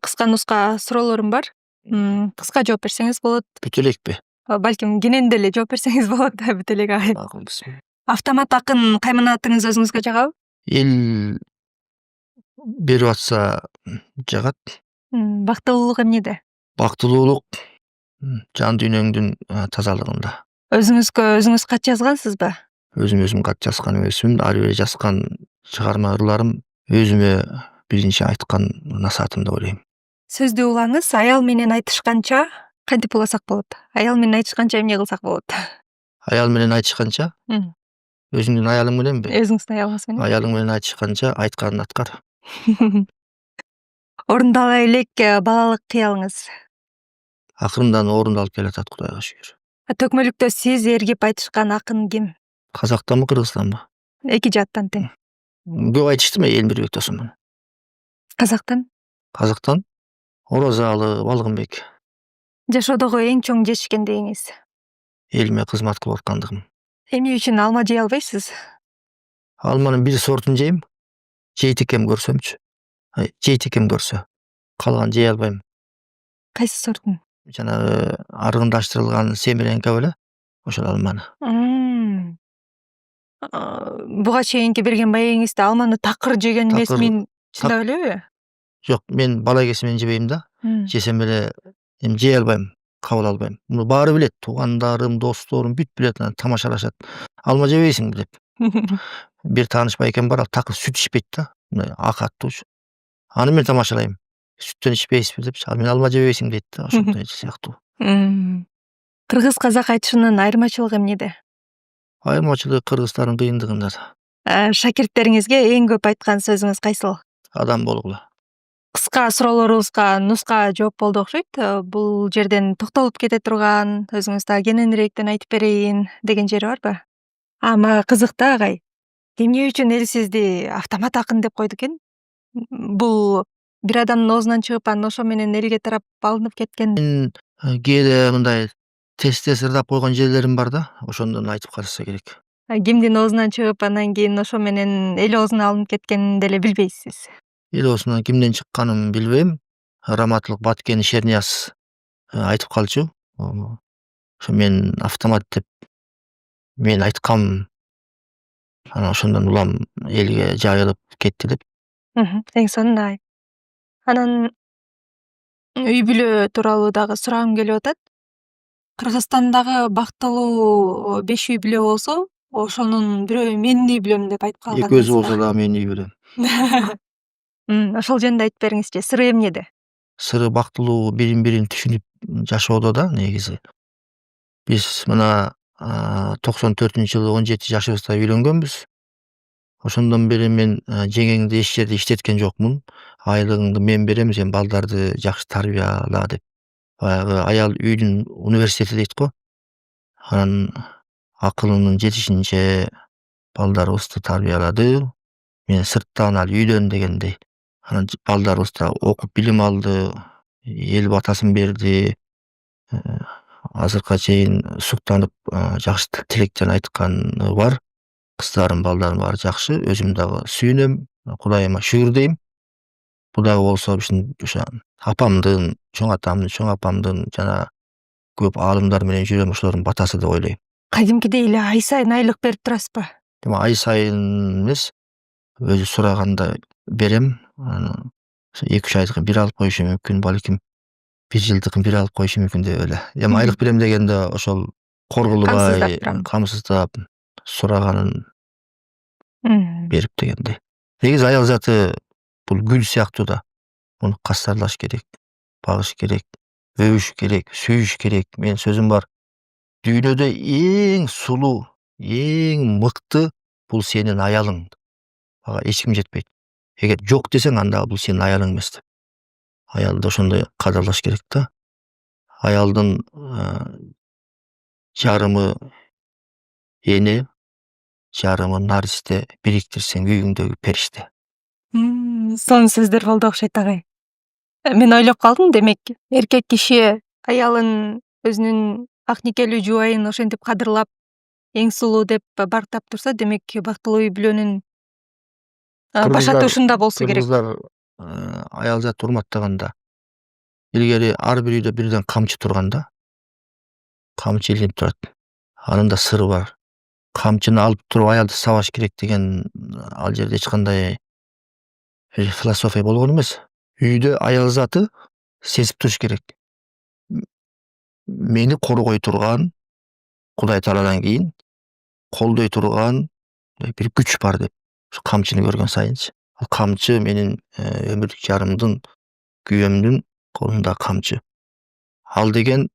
кыска нуска суроолорум бар. Кыска жооп берсеңиз болот. Бүтө элекпи? Балким кенен деле жооп берсеңиз болот. Бүтө элек агай. Автомат акын кайманатыңыз өзүңүзгө жагабы? Эл берип атса жагат. Бактылуулук эмнеде? Бактылуулук жан дүйнөңдүн тазалыгында. Өзүңүз кат жазгансызбы? Өзүм кат жазган эмесмин. Ар бир жазган чыгарма ырларым өзүмө биринчи айткан насаатым деп ойлойм. Сөздү улаңыз. Аял менен айтышканча кантип уласак болот? Аял менен айтышканча эмне кылсак болот? Аял менен айтышканча? Өзүңдүн аялың мененби? Өзүңүздүн аялыңыз менен. Аялың менен айтышканча айтканын аткар. Орундала элек балалык кыялыңыз? Акырындан орундалып келатат, Кудайга шүгүр. Төкмөлүктө сиз эргип айтышкан акын ким? Казактанбы, Кыргызстанбы? Эки жааттан тең. Көп айтыштым, Элмирбек досумун. Казактан? Казактан Оразалы, Балгынбек. Жашоодогу эң чоң жетишкендигиңиз? Элиме кызмат кылып аткандыгым. Эмне үчүн алма жей албайсыз? Алманын бир сортун жейм. Жейтикем көрсөмчү. Жейтикем көрсө. Калган жей албайм. Кайсы сортун? Жанагы аргындаштырылган семеренка беле, ошол алманы. Буга чейинки берген маегиңизде алманы такыр жеген эмесмин, чындап элеби? Жок, мен бала кезимден жебейм да. Жесем эле жей албайм, кабыл албайм. Муну баары билет, туугандарым, досторум бүт билет, тамашалашат. Алма жебейсиңби деп. Бир тааныш байкем бар, ал такыр сүт ичпейт да. Мындай ак аттуучу. Аны мен тамашалайм. Сүттөн ичпейсизби депчи, ал мен алма жебейсиң дейт да, ошондой сыяктуу. Кыргыз казак айтышынын айырмачылыгы эмнеде? Айырмачылыгы кыргыздардын кыйындыгында. Шакирттериңизге эң көп айткан сөзүңүз кайсыл? адам болгула. Кыска суроолорубузга нуска жооп болду окшойт. Бул жерден токтолуп кете турган, өзүңүз дагы кененирээктен айтып берейин деген жери барбы? Мага кызык да агай. Эмне үчүн эл сизди автомат акын деп койду экен? Бул бир адамдын оозунан чыгып, анан ошо менен элге тарап алынып кеткен. Мен кээде мындай тез ырдап койгон жерлерим бар да, ошондон айтып караса керек. Кимдин оозунан чыгып, анан кийин ошо менен эл оозуна алынып кеткенин деле билбейсиз. Эл оозунан кимден чыкканын билбейм. Раматылык Баткен Шернияз айтып калчу. Ошо мен автомат деп мен айткам. Анан ошондон улам элге жайылып кетти деп. Эң сонунда. Анан үй бүлө тууралуу дагы сурагым келип атат. Кыргызстандагы бактылуу 5 үй бүлө болсо, ошонун бирөө менин үй бүлөм деп айтып калган. Экөөсү болсо дагы менин үй бүлөм. Ошол жөнүндө айтып бериңизчи. Сыры эмнеде? Сыры бактылуу бирин бирин түшүнүп жашоодо да негизи. Биз мына 94-жылы 17 жашыбызда үйлөнгөнбүз. Ошондон бери мен жеңеңди эч жерде иштеткен жокмун. Айлыгыңды мен берем, сен балдарды жакшы тарбияла деп. Баягы аял үйдүн университети дейт го. Анан акылынын жетишинче балдарыбызды тарбиялады. Мен сырттан ал үйдөн дегендей. Анан балдарыбыз да окуп билим алды, эл батасын берди. Азыркыга чейин суктанып жакшы тилектен айтканы бар. Кыздарым, балдарым баары жакшы. Өзүм дагы сүйүнөм. Кудайыма шүгүр дейм. Бул дагы болсо ошо апамдын, чоң атамдын, чоң апамдын жана көп аалымдар менен жүрөм, ошолордун батасы деп ойлойм. Кадимкидей эле ай сайын айлык берип турасызбы? Ай сайын эмес, өзү сураганда берем. Анан 2-3 айдыкын бир алып коюшу мүмкүн, балким 1 жылдыкын бир алып коюшу мүмкүн деп эле. Эми айлык берем дегенде ошол коргулбай, камсыздап сураганын берип дегендей. Негизи аял заты бул гүл сыяктуу да. Муну кастарлаш керек, багыш керек, өбүш керек, сүйүш керек. Менин сөзүм бар. Дүйнөдө эң сулуу, эң мыкты бул сенин аялың. Ага эч ким жетпейт. Эгер жок десең, анда бул сенин аялың эмес деп. Аялды ошондой кадырлаш керек да. Аялдын жарымы эне, жарымы наристе бириктирсең үйүңдөгү периште. Сонун сөздөр болду окшойт агай. Мен ойлоп калдым, демек эркек киши аялын өзүнүн ак никелүү жубайын ошентип кадырлап, эң сулуу деп барктап турса, демек бактылуу үй бүлөнүн башаты ушунда болсу керек. Кыргыздар аял затты урматтаганда илгери ар бир үйдө бирден камчы турган да. Камчы илинип турат. Анын да сыры бар. Камчыны алып туруп аялды сабаш керек деген ал жерде эч кандай философия болгон эмес. Үйдө аял заты сезип туруш керек. Мени коргой турган, Кудай Тааладан кийин колдой турган бир күч бар деп. Ошо камчыны көргөн сайынчы. Ал камчы менин өмүрлүк жарымдын, күйөөмдүн колунда камчы. Ал деген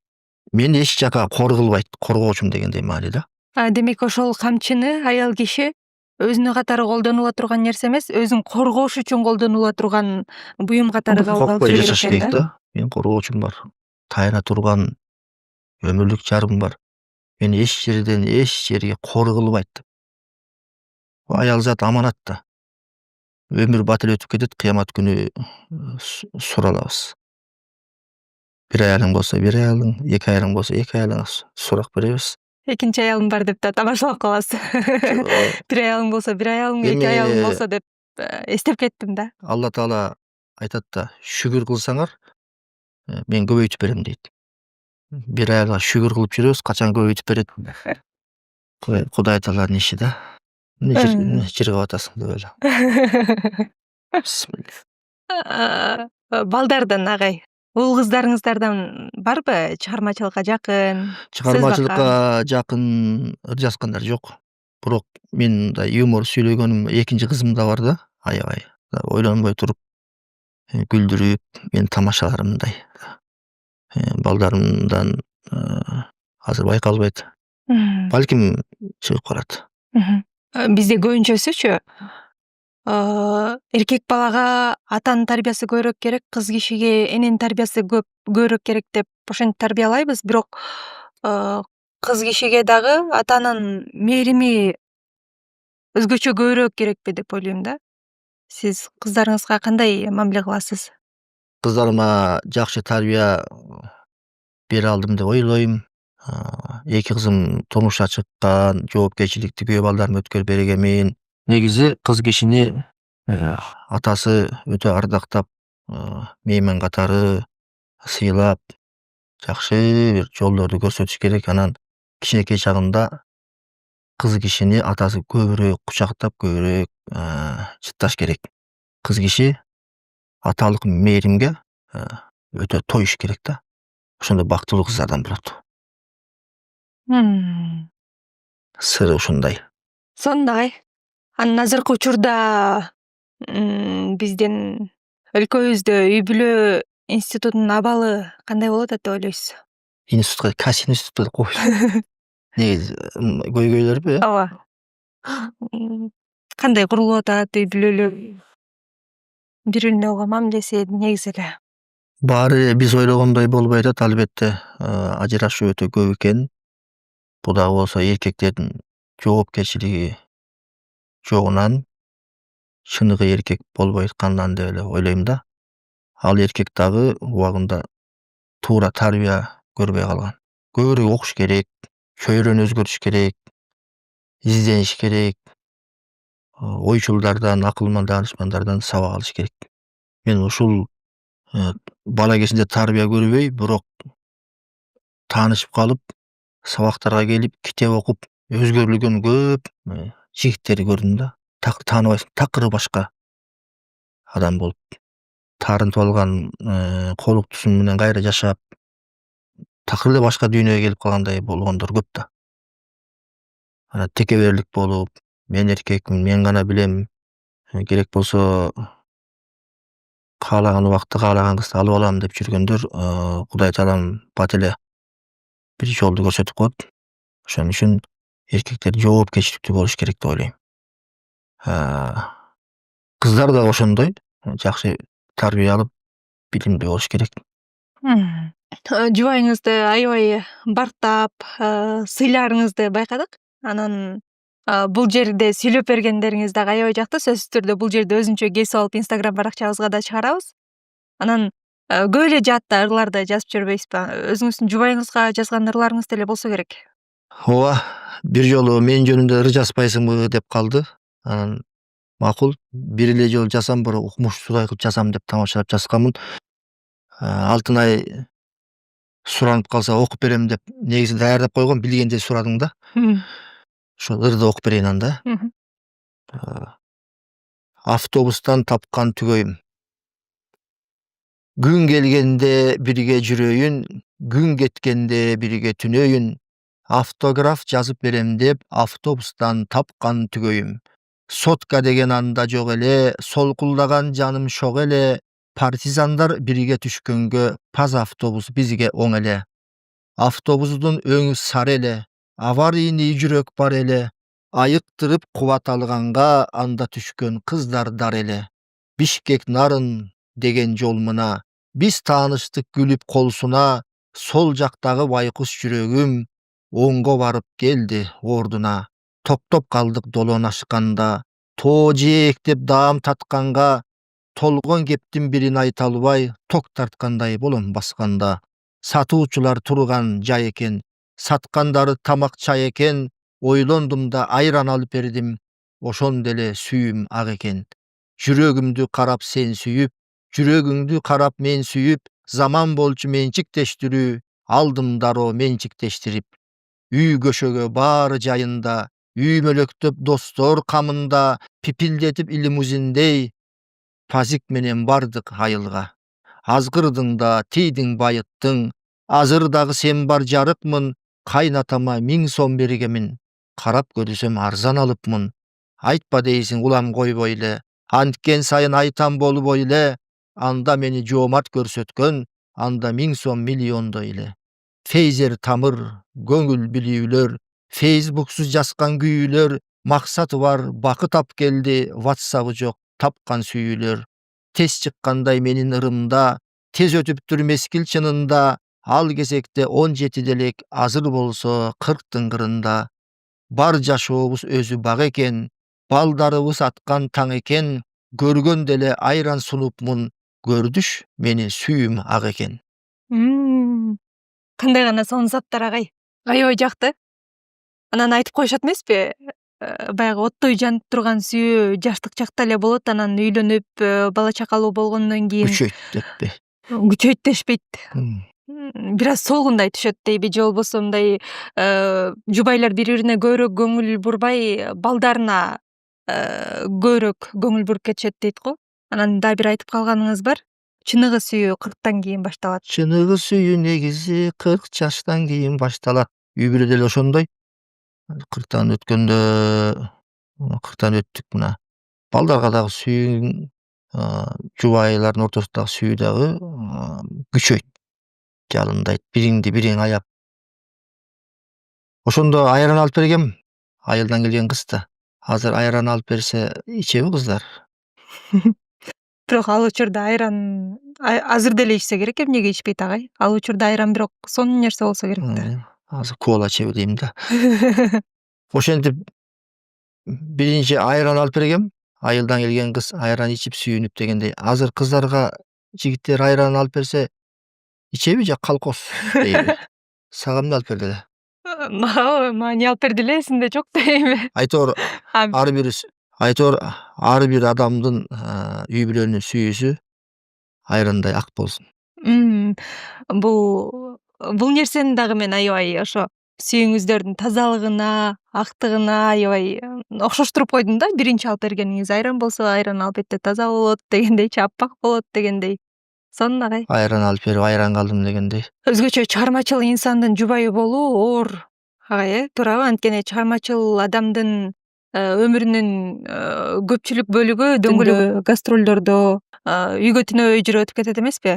мени эч жака коргулбайт, коргоочум дегендей маани да. Демек ошол камчыны аял киши өзүнө катары колдонула турган нерсе эмес, өзүн коргош үчүн колдонула турган буюм катары кабыл алып жашаш керек да. Менин коргоочум бар. Таяна турган өмүрлүк жарым бар. Мени эч жерден эч жерге коргулбайт деп. Аял зат аманат да. Өмүр батыл өтүп кетет, кыямат күнү суралабыз. Бир аялың болсо бир аялың, 2 аялың болсо 2 аялыңа сурак беребиз. Экинчи аялым бар деп да тамашалап каласыз. Бир аялың болсо бир аялың, 2 аялың болсо деп эстеп кеттим да. Алла Таала айтат да, шүгүр кылсаңар, мен көбөйтүп берем дейт. Бир аялга шүгүр кылып жүрөбүз, качан көбөйтүп берет? Кудай Тааланын иши да. Жыргап атасың деп эле. Бисмилла. Балдардан агай, уул кыздарыңыздардан барбы чыгармачылыкка жакын? Чыгармачылыкка жакын ыр жазгандар жок. Бирок мен мындай юмор сүйлөгөнүм экинчи кызым да бар да, аябай. Ойлонбой туруп күлдүрүп, мен тамашаларымдай. Балдарымдан азыр байкалбайт. Балким чыгып калат. Бизде көбүнчөсүчү эркек балага атанын тарбиясы көбүрөөк керек, кыз кишиге эненин тарбиясы көбүрөөк керек деп ошентип тарбиялайбыз. Бирок кыз кишиге дагы атанын мээрими өзгөчө көбүрөөк керекпи деп ойлойм да. Сиз кыздарыңызга кандай мамиле кыласыз? Кыздарыма жакшы тарбия бере алдым деп ойлойм. Эки кызым турмушка чыккан, жоопкерчиликтүү күйөө балдарын өткөрүп бергенмин. Негизи кыз кишини атасы өтө ардактап, мээмен катары сыйлап, жакшы бир жолдорду көрсөтүш керек. Анан кичинекей чагында кыз кишини атасы көбүрөөк кучактап, көбүрөөк жытташ керек. Кыз киши аталык мээримге өтө тоюш керек да. Ошондо бактылуу кыздардан болот. Сыры ушундай. Сондай. Анан азыркы учурда биздин өлкөбүздө үй бүлө институтунун абалы кандай болот деп ойлойсуз? Институтка касин институту деп коюш. Негизи көйгөйлөрбү? Ооба. Кандай курулуп атат үй бүлөлөр? Бири бирине болгон мамилеси негизи эле. Баары эле биз ойлогондой болбой атат, албетте. Ажырашуу өтө көп экен. Бул дагы болсо эркектердин жоопкерчилиги жогунан чыныгы эркек болбой атканынан деп эле ойлойм да. Ал эркек дагы убагында туура тарбия көрбөй калган. Көбүрөөк окуш керек, чөйрөнү өзгөртүш керек, издениш керек, ойчулдардан, акылман даанышмандардан сабак алыш керек. Мен ушул бала кезинде тарбия көрбөй, бирок таанышып калып, сабактарга келип, китеп окуп, өзгөрүлгөн көп жигиттерди көрдүм да. Тааныбайсың, такыры башка адам болуп, таарынтып алган колуктусу менен кайра жашап, такыр эле башка дүйнөгө келип калгандай болгондор көп да. Анан текеберлик болуп, мен эркекмин, мен гана билем, керек болсо каалаган убакта каалаган кызды алып алам деп жүргөндөр Кудай таалам бат эле бир жолду көрсөтүп коет. Ошон үчүн эркектер жоопкерчиликтүү болуш керек деп ойлойм. Кыздар да ошондой, жакшы тарбия алып, билимдүү болуш керек. Жубайыңызды аябай бартап, сыйларыңызды байкадык. Анан бул жерде сүйлөп бергендериңиз дагы аябай жакты. Сөзсүз түрдө бул жерде өзүнчө кесип алып Instagram баракчабызга да чыгарабыз. Анан көп эле жаатта ырларды жазып жүрбөйсүзбү? Өзүңүздүн жубайыңызга жазган ырларыңыз деле болсо керек. Ооба, бир жолу мен жөнүндө ыр жазбайсыңбы деп калды. Анан макул, бир эле жолу жазсам, бирок укмушсуздай кылып жазам деп тамашалап жазганмын. Алтынай суранып калса окуп берем деп негизи даярдап койгом, билгенде сурадың да. Ошол ырды окуп берейин анда. Автобустан тапкан түгөйүм. Күн келгенде бирге жүрөйүн, күн кеткенде бирге түнөйүн. Автограф жазып берем деп автобустан тапкан түгөйүм. Сотка деген анда жок эле, солкулдаган жаным шок эле. Партизандар бирге түшкөнгө паз автобус бизге оң эле. Автобустун өңү сары эле, аварийный жүрөк бар эле. Айыктырып кубат алганга анда түшкөн кыздар дар эле. Бишкек нарын деген жол мына, биз тааныштык күлүп колсуна. Сол жактагы байкуш жүрөгүм оңго барып келди ордуна. Токтоп калдык долоон ашканда, тоо жээк деп даам татканга. Толгон кептин бирин айта албай, ток тарткандай болом басканда. Сатуучулар турган жай экен, саткандары тамак чай экен. Ойлондум да айран алып бердим, ошондо эле сүйүм ак экен. Жүрөгүмдү карап сен сүйүп, жүрөгүңдү карап мен сүйүп. Заман болчу менчиктештирүү, алдым дароо менчиктештирип. Үй көшөгө баары жайында, үймөлөктөп достор камында. Пипилдетип лимузиндей, пазик менен бардык айылга. Азгырдың да тийдиң байыттың, азыр дагы сен бар жарыкмын. Кайнатама 1000 сом бергемин, карап көрсөм арзан алыпмын. Айтпа дейсиң улам койбой эле, анткен сайын айтам болбой эле. Анда мени жоомарт көрсөткөн, анда 1000 сом миллиондой эле. Фейзер тамыр, көңүл билүүлөр, фейсбуксуз жазган күйүүлөр, Maksatı var, bakı tap geldi, WhatsApp'ı jok, tapkan süýüler. Tez çıkkanday menin ırımda, tez ötüptür meskil çınında, al gezekte 17 delek azır bolsa 40'tın kırında. Bar jaşoobuz özü bak eken, baldarыбыз atkan taň eken, görgön dele ayran sunupmun, gördüş meni süýüm ak eken. Кандай гана сонун заттар агай. Аябай жакты. Анан айтып коюшат эмеспи? Баягы оттой жанып турган сүйүү жаштык чакта эле болот, анан үйлөнүп, бала чакалуу болгондон кийин Күчөйт деппи. күчөйт дешпейт. Бир аз солгундай түшөт дейби, же болбосо мындай жубайлар бири бирине көбүрөөк көңүл бурбай, балдарына көбүрөөк көңүл буруп кетишет дейт го. Анан дагы бир айтып калганыңыз бар. Чыныгы сүйүү 40тан кийин башталат. Чыныгы сүйүү негизи 40 жаштан кийин башталат. Үй бүлө деле ошондой. 40тан өткөндө, 40тан өттүк мына. Балдарга дагы сүйүү, жубайлардын ортосундагы сүйүү дагы күчөйт. Жалындайт, бириңди бириң аяп. Ошондо айран алып бергем. Айылдан келген кыз да. Азыр айран алып берсе, ичеби кыздар? Бирок ал учурда айран азыр деле ичсе керек, эмнеге ичпейт агай? Ал учурда айран бирок сонун нерсе болсо керек да. Азыр кола чеби дейм да. Ошентип биринчи айран алып бергем. Айылдан келген кыз айран ичип сүйүнүп дегендей. Азыр кыздарга жигиттер айран алып берсе, ичеби же калкоз дейби. Сага эмне алып берди эле? Мага эмне алып берди эле эсимде жок дейби. Айтор ар бир адамдын үй бүлөнүн сүйүүсү айрандай ак болсун. Бул нерсени дагы мен аябай ошо сүйүүңүздөрдүн тазалыгына, актыгына аябай окшоштуруп койдум да. Биринчи алып бергениңиз айран болсо, айран албетте таза болот дегендейчи, аппак болот дегендей. Сонун агай. Айран алып берип айранга алдым дегендей. Өзгөчө чыгармачыл инсандын жубайы болуу оор агай, туурабы? Анткени чыгармачыл адамдын өмүрүнүн көпчүлүк бөлүгү дөңгөлөк гастролдордо, үйгө түнөбөй жүрүп өтүп кетет эмеспи?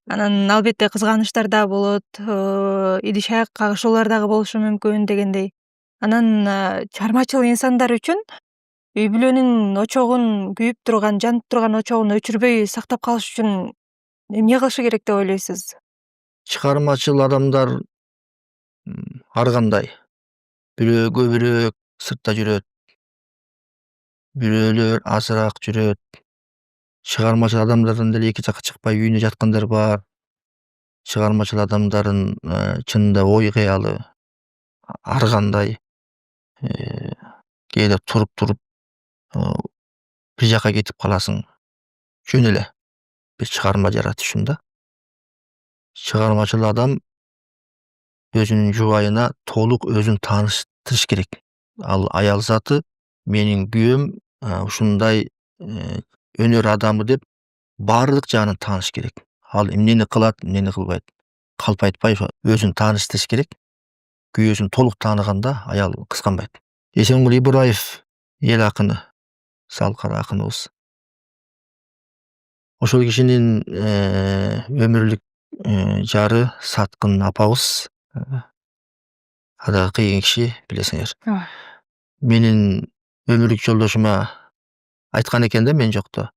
Анан албетте кызганычтар да болот, идиш аяк кагышуулар дагы болушу мүмкүн дегендей. Анан чыгармачыл инсандар үчүн үй бүлөнүн очогун, күйүп турган, жанып турган очогун өчүрбөй сактап калыш үчүн эмне кылышы керек деп ойлойсуз? Чыгармачыл адамдар ар кандай. Бирөө көбүрөөк сыртта жүрөт. Бирөөлөр азыраак жүрөт. Чыгармачыл адамдардан деле эки жакка чыкпай үйүнө жаткандар бар. Чыгармачыл адамдардын чынында ой кыялы ар кандай. Кээде туруп бир жакка кетип каласың. Жөн эле бир чыгарма жаратыш үчүн да. Чыгармачыл адам өзүнүн жубайына толук өзүн тааныштырыш керек. Ал аял заты менин күйөөм ушундай өнөр адамы деп баардык жагынан тааныш керек. Ал эмнени кылат, эмнени кылбайт. Калп айтпай өзүн тааныштырыш керек. Күйөөсүн толук тааныганда аял кызганбайт. Эсенгул Ибраев эл акыны, салкар акыныбыз. Ошол кишинин өмүрлүк жары Саткын апабыз ада кыйын киши, билесиңер. Менин өмүрлүк жолдошума айткан экен да мен жокто.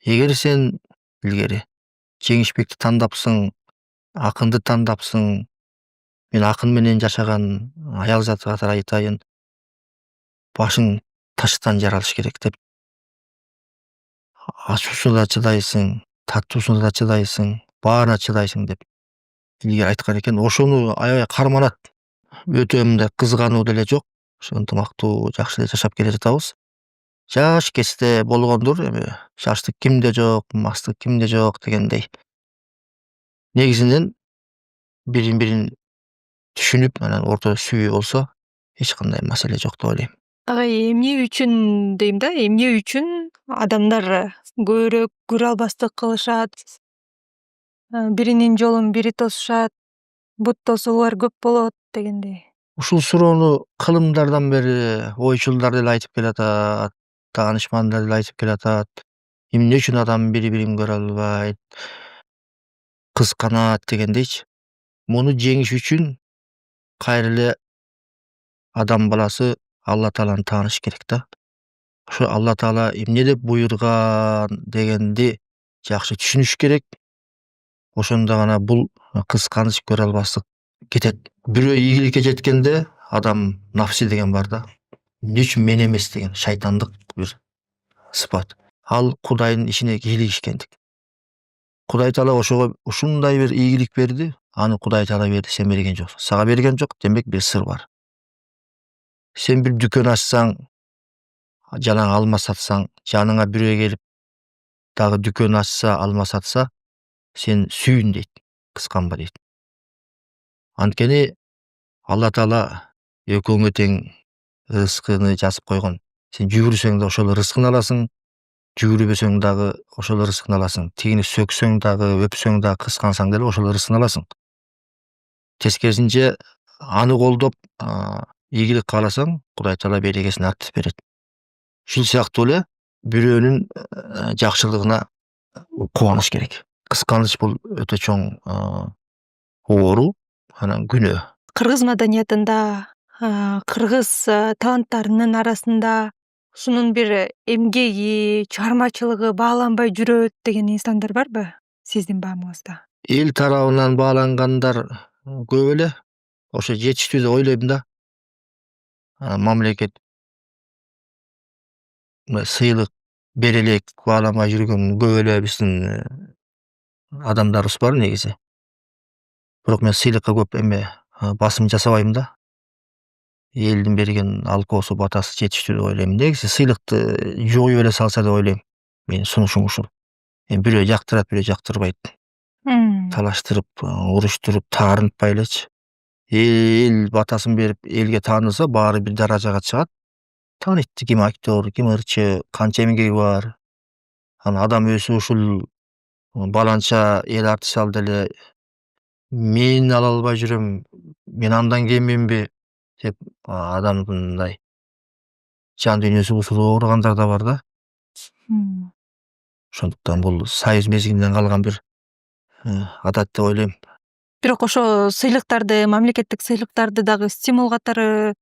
Эгер сен илгери Жеңишбекти тандапсың, акынды тандапсың, мен акын менен жашаган аял заты катары айтайын, башың таштан жаралыш керек деп. Ачуусуна да чыдайсың, таттуусуна да чыдайсың, баарына чыдайсың деп илгери айткан экен. Ошону аябай карманат. Өтө мындай кызгануу деле жок. Ошо ынтымактуу, жакшы эле жашап келе жатабыз. Жаш кезде болгондур, эми жаштык кимде жок, мастык кимде жок дегендей. Негизинен бирин түшүнүп, анан ортодо сүйүү болсо, эч кандай маселе жок деп ойлойм. Агай, эмне үчүн дейм да, эмне үчүн адамдар көбүрөөк көрө албастык кылышат, биринин жолун бири тосушат, бут тосуулар көп болот дегендей. Ушул суроону кылымдардан бери ойчулдар деле айтып келатат, таанышмандар деле айтып келатат. Эмне үчүн адам бири-бирин көрө албайт, кызганат дегендейчи. Муну жеңиш үчүн кайра эле адам баласы Алла Тааланы тааныш керек да. Ошо Алла Таала эмне деп буйрган дегенди жакшы түшүнүш керек. Ошондо гана бул кысканыч көрө албастык кетет. Бирөө ийгиликке жеткенде адам нафси деген бар да. Эмне үчүн мен эмес деген шайтандык бир сыпат. Ал Кудайдын ишине кийлигишкендик. Кудай Таала ошого ушундай бир ийгилик берди. Аны Кудай Таала берди, сен берген жоксуң. Сага берген жок, демек бир сыр бар. Сен бир дүкөн ачсаң, жанагы алма сатсаң, жаныңа бирөө келип дагы дүкөн ачса, алма сатса, сен сүйүн дейт, кысканба дейт. Анткени Алла Таала экөөңө тең рызкыны жазып койгон. Сен жүгүрсөң да ошол рызкыны аласың, жүгүрбөсөң дагы ошол рызкыны аласың. Тигини сөксөң дагы, өпсөң дагы, кыскансаң деле ошол рызкыны аласың. Тескерисинче аны колдоп, ийгилик кааласаң, Кудай Таала берекесин артып берет. Ушул сыяктуу эле бирөөнүн жакшылыгына кубаныш керек. Кысканыч бул өтө чоң оору, анан күнөө. Кыргыз маданиятында, кыргыз таланттарынын арасында ушунун бир эмгеги, чыгармачылыгы бааланбай жүрөт деген инсандар барбы сиздин баамыңызда? Эл тарабынан баалангандар көп эле. Ошо жетиштүү деп ойлойм да. Мамлекет сыйлык бере элек бааламай жүргөн көп эле биздин адамдарыбыз бар негизи. Бирок мен сыйлыкка көп басым жасабайм да. Элдин берген алкоосу, батасы жетиштүү деп ойлойм. Негизи сыйлыкты жоюп эле салса деп ойлойм. Менин сунушум ушул. Бирөө жактырат, бирөө жактырбайт. Талаштырып, уруштуруп, таарынтпай элечи. Эл батасын берип, элге тааныса, баары бир даражага чыгат. Тааныйт, ким актер, ким ырчы, канча эмгеги бар. Анан адам өзү ушул баланча эл артисы деле мен ала албай жүрөм, мен андан кемминби деп адамдын мындай жан дүйнөсү бузулуп ооругандар да бар да. Ошондуктан бул союз мезгилинен калган бир адат деп ойлойм. Бирок ошо сыйлыктарды, мамлекеттик сыйлыктарды дагы стимул катары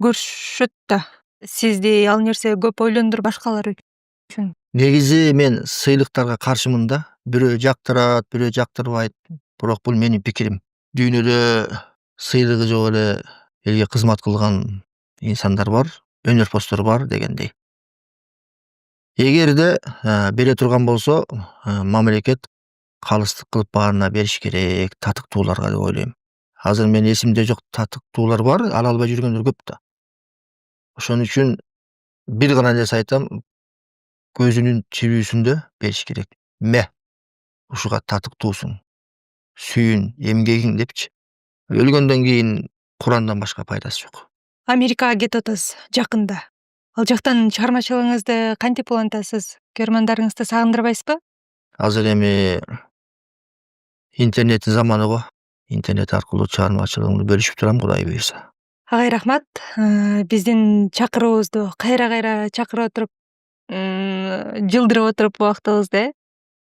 көрүшөт да. Сизди ал нерсе көп ойлондурбашкалар үчүн. Негизи мен сыйлыктарга каршымын да. Бирөө жактырат, бирөө жактырбайт. Бирок бул менин пикирим. Дүйнөдө сыйлыгы жок эле элге кызмат кылган инсандар бар, өнөрпоздор бар дегендей. Эгерде бере турган болсо, мамлекет калыстык кылып баарына бериш керек, татыктууларга деп ойлойм. Азыр мен эсимде жок татыктуулар бар, ала албай жүргөндөр көп да. Ошон үчүн бир гана нерсе айтам, көзүнүн тирүүсүндө бериш керек. Ушуга татыктуусуң, сүйүн, эмгегиң депчи. Өлгөндөн кийин Курандан башка пайдасы жок. Америкага кетип атасыз жакында. Ал жактан чыгармачылыгыңызды кантип улантасыз? Көрөрмандарыңызды сагындырбайсызбы? Азыр эми интернеттин заманы го. Интернет аркылуу чыгармачылыгымды бөлүшүп турам, Кудай буйрса. Агай рахмат. Биздин чакыруубузду кайра чакырып отуруп, жылдырып отуруп убактыбызды.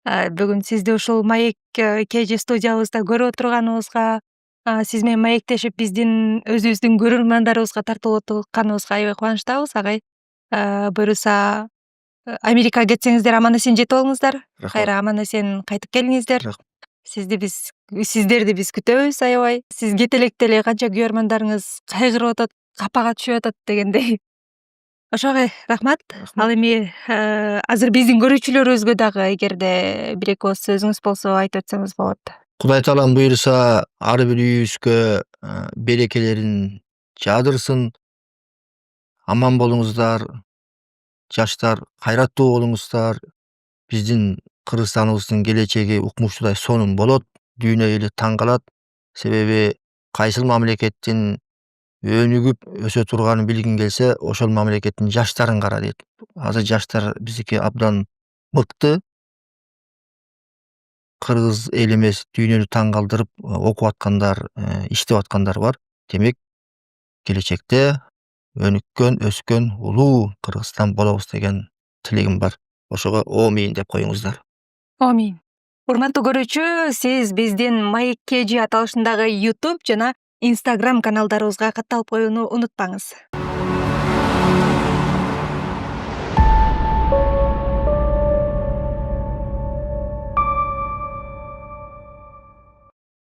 Бүгүн сизди ушул Маек KG студиябызда көрүп отурганыбызга, сиз менен маектешип биздин өзүбүздүн көрөрмандарыбызга тартылып отурганыбызга аябай кубанычтабыз, агай. Буюрса Америкага кетсеңиздер аман-эсен жетип алыңыздар. Кайра аман-эсен кайтып келиңиздер. Сиздерди биз күтөбүз аябай. Сиз кете электе эле канча көрөрмандарыңыз кайгырып атат, капага түшүп атат дегендей. Ошо агай, рахмат. Ал эми азыр биздин көрүүчүлөрүбүзгө дагы эгерде бир эки ооз сөзүңүз болсо айтып өтсөңүз болот. Кудай Таалам буйрса, ар бир үйүбүзгө берекелерин жаадырсын. Аман болуңуздар. Жаштар кайраттуу болуңуздар. Биздин Кыргызстаныбыздын келечеги укмуштуудай сонун болот. Дүйнө эли таң калат. Себеби кайсыл мамлекеттин өнүгүп өсө турганын билгиң келсе, ошол мамлекеттин жаштарын кара дейт. Азыр жаштар биздики абдан мыкты. Кыргыз эл эмес, дүйнөнү таң калтырып окуп аткандар, иштеп аткандар бар. Демек, келечекте өнүккөн, өскөн улуу Кыргызстан болобуз деген тилегим бар. Ошого омин деп коюңуздар. Омин. Урматтуу көрүүчү, сиз биздин Маек KG аталышындагы YouTube жана Instagram каналдарыбызга катталып коюуну унутпаңыз.